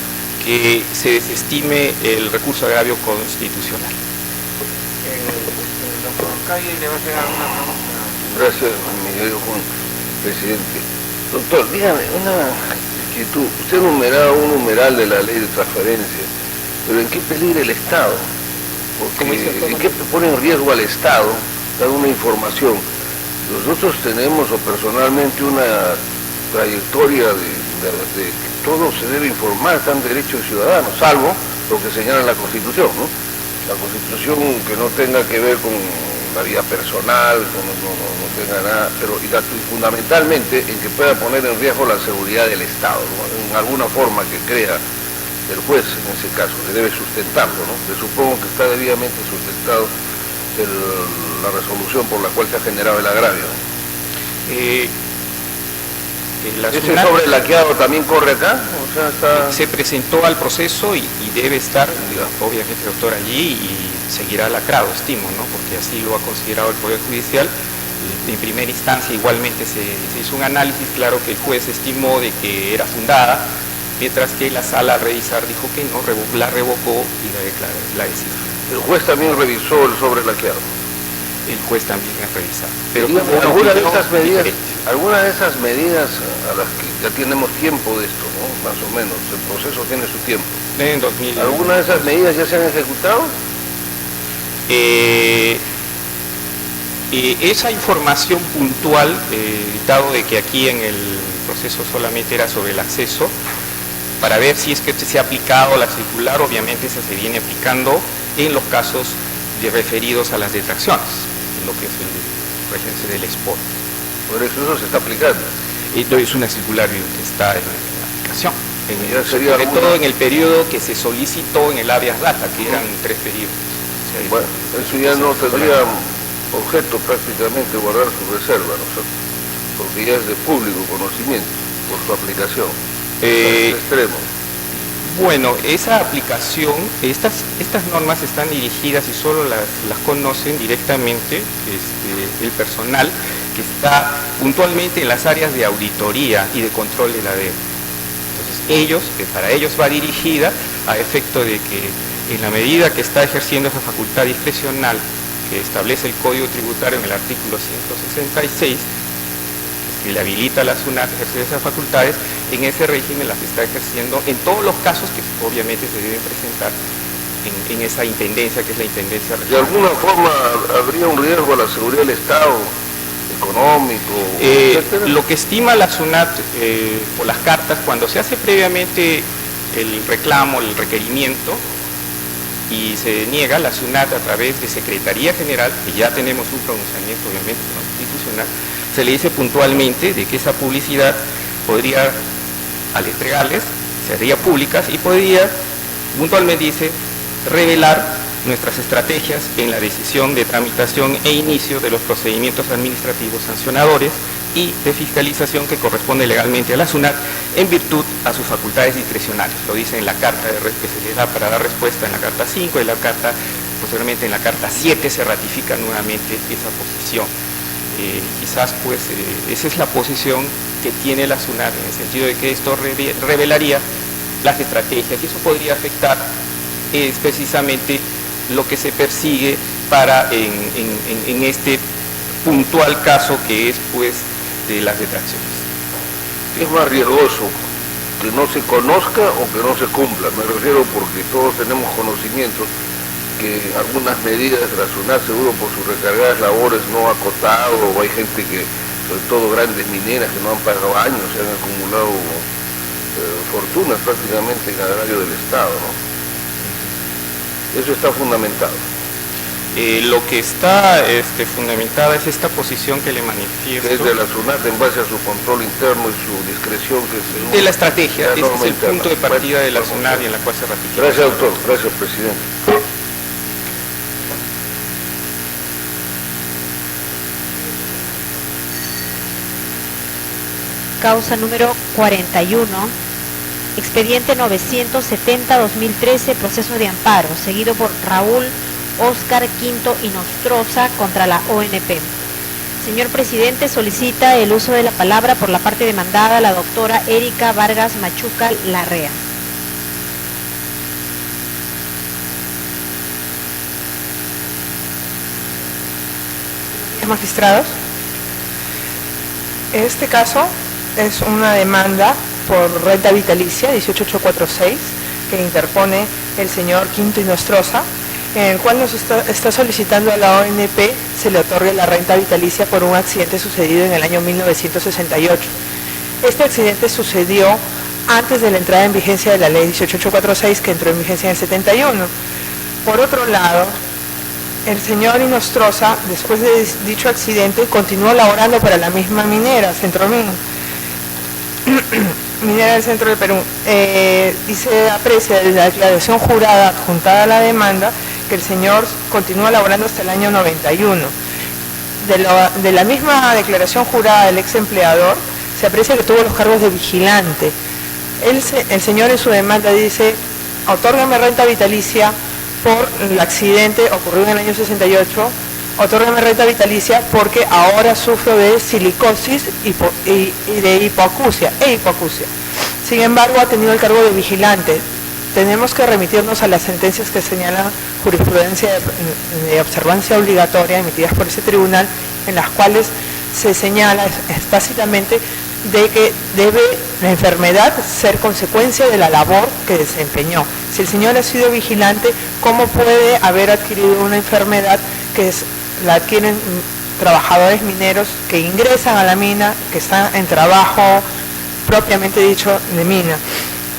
S15: que se desestime el recurso de agravio constitucional.
S10: El doctor Calle le va a hacer una pregunta.
S3: Gracias, mi querido presidente. Doctor, dígame, una inquietud. Usted ha numerado un numeral de la ley de transparencia, pero ¿en qué peligra el Estado? Porque ¿en qué pone en riesgo al Estado dar una información? Nosotros tenemos, o personalmente, una trayectoria de que todo se debe informar, están derechos ciudadanos, salvo lo que señala la Constitución, ¿no? La Constitución que no tenga que ver con la vida personal, no tenga nada, pero y fundamentalmente en que pueda poner en riesgo la seguridad del Estado, ¿no? En alguna forma que crea el juez, en ese caso, que debe sustentarlo, ¿no? Que supongo que está debidamente sustentado la resolución por la cual se ha generado el agravio. ¿Ese sobrelaqueado también corre acá? O sea,
S15: se presentó al proceso y debe estar, obviamente, doctor, allí y seguirá lacrado, estimo, ¿no? Porque así lo ha considerado el Poder Judicial. En primera instancia igualmente se hizo un análisis, claro que el juez estimó de que era fundada, mientras que la Sala al revisar dijo que no, la revocó y la deshizo.
S3: ¿El juez también revisó el sobrelaqueado?
S15: El juez también ha revisado. Pero
S3: ¿Alguna de esas medidas a las que ya tenemos tiempo de esto, ¿no? Más o menos, el proceso tiene su tiempo.
S15: En 2000.
S3: ¿Alguna de esas medidas ya se han ejecutado?
S15: Esa información puntual, dado de que aquí en el proceso solamente era sobre el acceso, para ver si es que se ha aplicado la circular, obviamente se viene aplicando en los casos referidos a las detracciones, en lo que es el régimen del export.
S3: Por eso se está aplicando.
S15: Es una circular que está en aplicación, sobre
S3: alguna...
S15: todo en el periodo que se solicitó en el habeas data, que eran 3 periodos. O sea,
S3: bueno, eso ya no tendría objeto prácticamente guardar su reserva, ¿no? Porque ya es de público conocimiento por su aplicación. Extremo.
S15: Bueno, esa aplicación, estas normas están dirigidas y solo las conocen directamente el personal que está puntualmente en las áreas de auditoría y de control de la deuda. Entonces para ellos va dirigida a efecto de que en la medida que está ejerciendo esa facultad discrecional que establece el Código Tributario en el artículo 166, que le habilita a la SUNAT a ejercer esas facultades, en ese régimen las está ejerciendo en todos los casos que obviamente se deben presentar en esa intendencia, que es la intendencia regional.
S3: ¿De alguna forma habría un riesgo a la seguridad del Estado, económico, etcétera?
S15: Lo que estima la SUNAT por las cartas, cuando se hace previamente el reclamo, el requerimiento, y se niega, la SUNAT a través de Secretaría General, que ya tenemos un pronunciamiento obviamente constitucional, se le dice puntualmente de que esa publicidad podría, al entregarles, se haría públicas y podría, puntualmente dice, revelar nuestras estrategias en la decisión de tramitación e inicio de los procedimientos administrativos sancionadores y de fiscalización que corresponde legalmente a la SUNAT en virtud a sus facultades discrecionales. Lo dice en la carta que se le da para dar respuesta en la carta 5, en la carta, posteriormente en la carta 7 se ratifica nuevamente esa posición. Quizás pues esa es la posición que tiene la SUNAT en el sentido de que esto revelaría las estrategias y eso podría afectar precisamente lo que se persigue para en este puntual caso que es pues de las detracciones.
S3: ¿Es más riesgoso que no se conozca o que no se cumpla? Me refiero porque todos tenemos conocimiento que algunas medidas de la SUNAT, seguro por sus recargadas labores, no ha acotado, o hay gente que, sobre todo grandes mineras, que no han pagado años, se han acumulado fortunas prácticamente en el erario del Estado, ¿no? Eso está fundamentado.
S15: Lo que está fundamentada es esta posición que le manifiesto.
S3: Es de la SUNAT en base a su control interno y su discreción. Que
S15: de la estrategia, ese es el
S3: interna.
S15: punto de partida de la SUNAT y en la cual se ratifica.
S3: Gracias, doctor. Gracias, presidente.
S4: Causa número 41, expediente 970-2013, proceso de amparo, seguido por Raúl Óscar Quinto y Nostroza contra la ONP. Señor presidente, solicita el uso de la palabra por la parte demandada la doctora Erika Vargas Machuca Larrea.
S16: Magistrados, este caso es una demanda por renta vitalicia 18846 que interpone el señor Quinto y Nostroza, en el cual nos está solicitando a la ONP se le otorgue la renta vitalicia por un accidente sucedido en el año 1968. Este accidente sucedió antes de la entrada en vigencia de la ley 18846 que entró en vigencia en el 71. Por otro lado, el señor Nostroza, después de dicho accidente, continuó laborando para la misma minera, Centromin, minera del centro del Perú, y se aprecia de la declaración jurada adjuntada a la demanda que el señor continúa laborando hasta el año 91. De la misma declaración jurada del ex empleador, se aprecia que tuvo los cargos de vigilante. El señor en su demanda dice, otórgame renta vitalicia por el accidente ocurrido en el año 68, otórgame renta vitalicia porque ahora sufro de silicosis y de hipoacusia, Sin embargo, ha tenido el cargo de vigilante. Tenemos que remitirnos a las sentencias que señalan jurisprudencia de observancia obligatoria emitidas por ese tribunal, en las cuales se señala tácitamente de que debe la enfermedad ser consecuencia de la labor que desempeñó. Si el señor ha sido vigilante, ¿cómo puede haber adquirido una enfermedad que la adquieren trabajadores mineros que ingresan a la mina, que están en trabajo propiamente dicho de mina?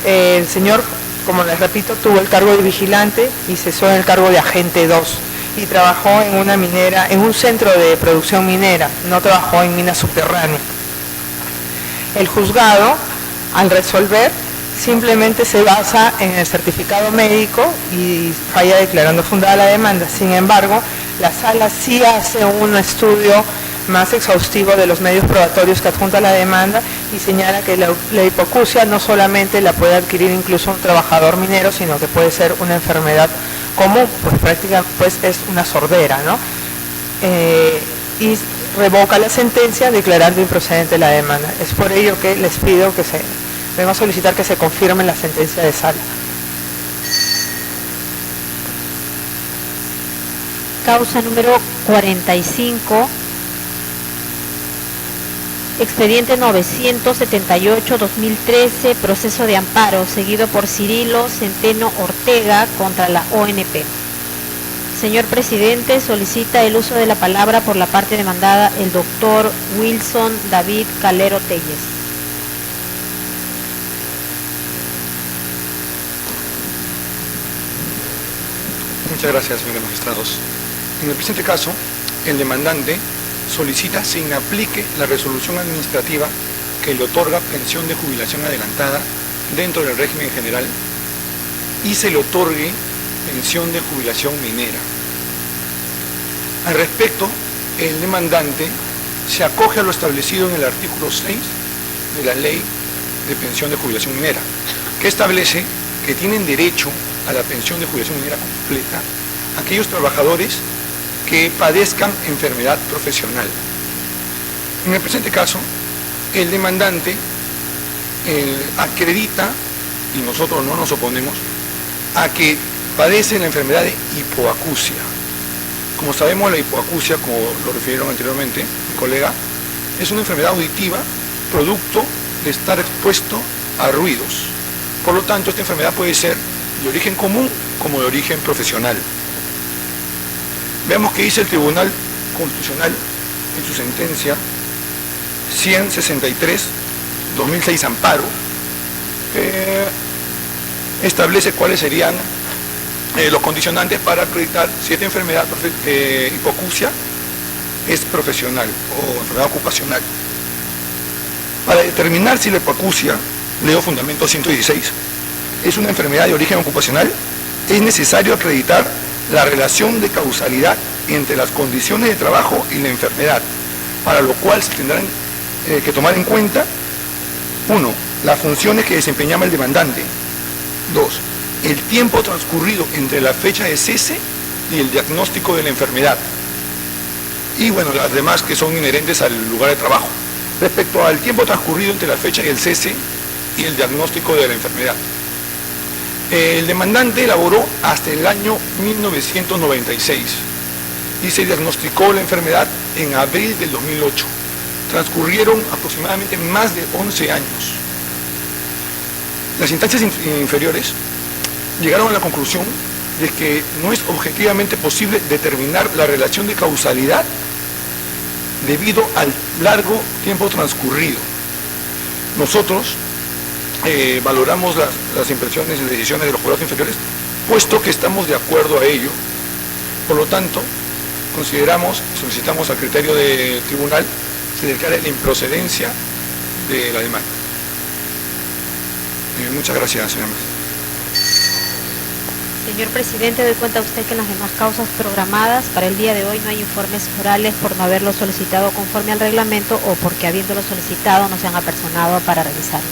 S16: El señor, como les repito, tuvo el cargo de vigilante y cesó en el cargo de agente 2 y trabajó en una minera, en un centro de producción minera, no trabajó en mina subterránea. El juzgado, al resolver, simplemente se basa en el certificado médico y falla declarando fundada la demanda. Sin embargo, la sala sí hace un estudio más exhaustivo de los medios probatorios que adjunta la demanda y señala que la hipoacusia no solamente la puede adquirir incluso un trabajador minero, sino que puede ser una enfermedad común, pues prácticamente es una sordera, ¿no? Y revoca la sentencia declarando improcedente la demanda. Es por ello que les pido que vengo a solicitar que se confirme la sentencia de sala.
S4: Causa número 45, expediente 978-2013, proceso de amparo, seguido por Cirilo Centeno Ortega contra la ONP. Señor presidente, solicita el uso de la palabra por la parte demandada el doctor Wilson David Calero Telles.
S5: Muchas gracias, señores magistrados. En el presente caso, el demandante solicita se inaplique la resolución administrativa que le otorga pensión de jubilación adelantada dentro del régimen general y se le otorgue pensión de jubilación minera. Al respecto, el demandante se acoge a lo establecido en el artículo 6 de la Ley de Pensión de Jubilación Minera, que establece que tienen derecho a la pensión de jubilación minera completa aquellos trabajadores que padezcan enfermedad profesional. En el presente caso, el demandante acredita, y nosotros no nos oponemos, a que padece la enfermedad de hipoacusia. Como sabemos, la hipoacusia, como lo refirieron anteriormente mi colega, es una enfermedad auditiva producto de estar expuesto a ruidos. Por lo tanto, esta enfermedad puede ser de origen común como de origen profesional. Veamos qué dice el Tribunal Constitucional en su sentencia 163-2006 amparo, establece cuáles serían los condicionantes para acreditar si esta enfermedad, hipoacusia, es profesional o enfermedad ocupacional. Para determinar si la hipoacusia, leo Fundamento 116, es una enfermedad de origen ocupacional, es necesario acreditar la relación de causalidad entre las condiciones de trabajo y la enfermedad, para lo cual se tendrán que tomar en cuenta: 1. Las funciones que desempeñaba el demandante. 2. El tiempo transcurrido entre la fecha de cese y el diagnóstico de la enfermedad. Y bueno, las demás que son inherentes al lugar de trabajo. Respecto al tiempo transcurrido entre la fecha del cese y el diagnóstico de la enfermedad. El demandante elaboró hasta el año 1996 y se diagnosticó la enfermedad en abril del 2008. Transcurrieron aproximadamente más de 11 años. Las instancias inferiores llegaron a la conclusión de que no es objetivamente posible determinar la relación de causalidad debido al largo tiempo transcurrido. Nosotros valoramos las impresiones y decisiones de los jurados inferiores, puesto que estamos de acuerdo a ello. Por lo tanto, solicitamos al criterio del tribunal se declare la improcedencia de la demanda. Muchas gracias, señora Mercedes.
S4: Señor presidente, doy cuenta a usted que en las demás causas programadas para el día de hoy no hay informes orales por no haberlo solicitado conforme al reglamento o porque habiéndolo solicitado no se han apersonado para realizarlo.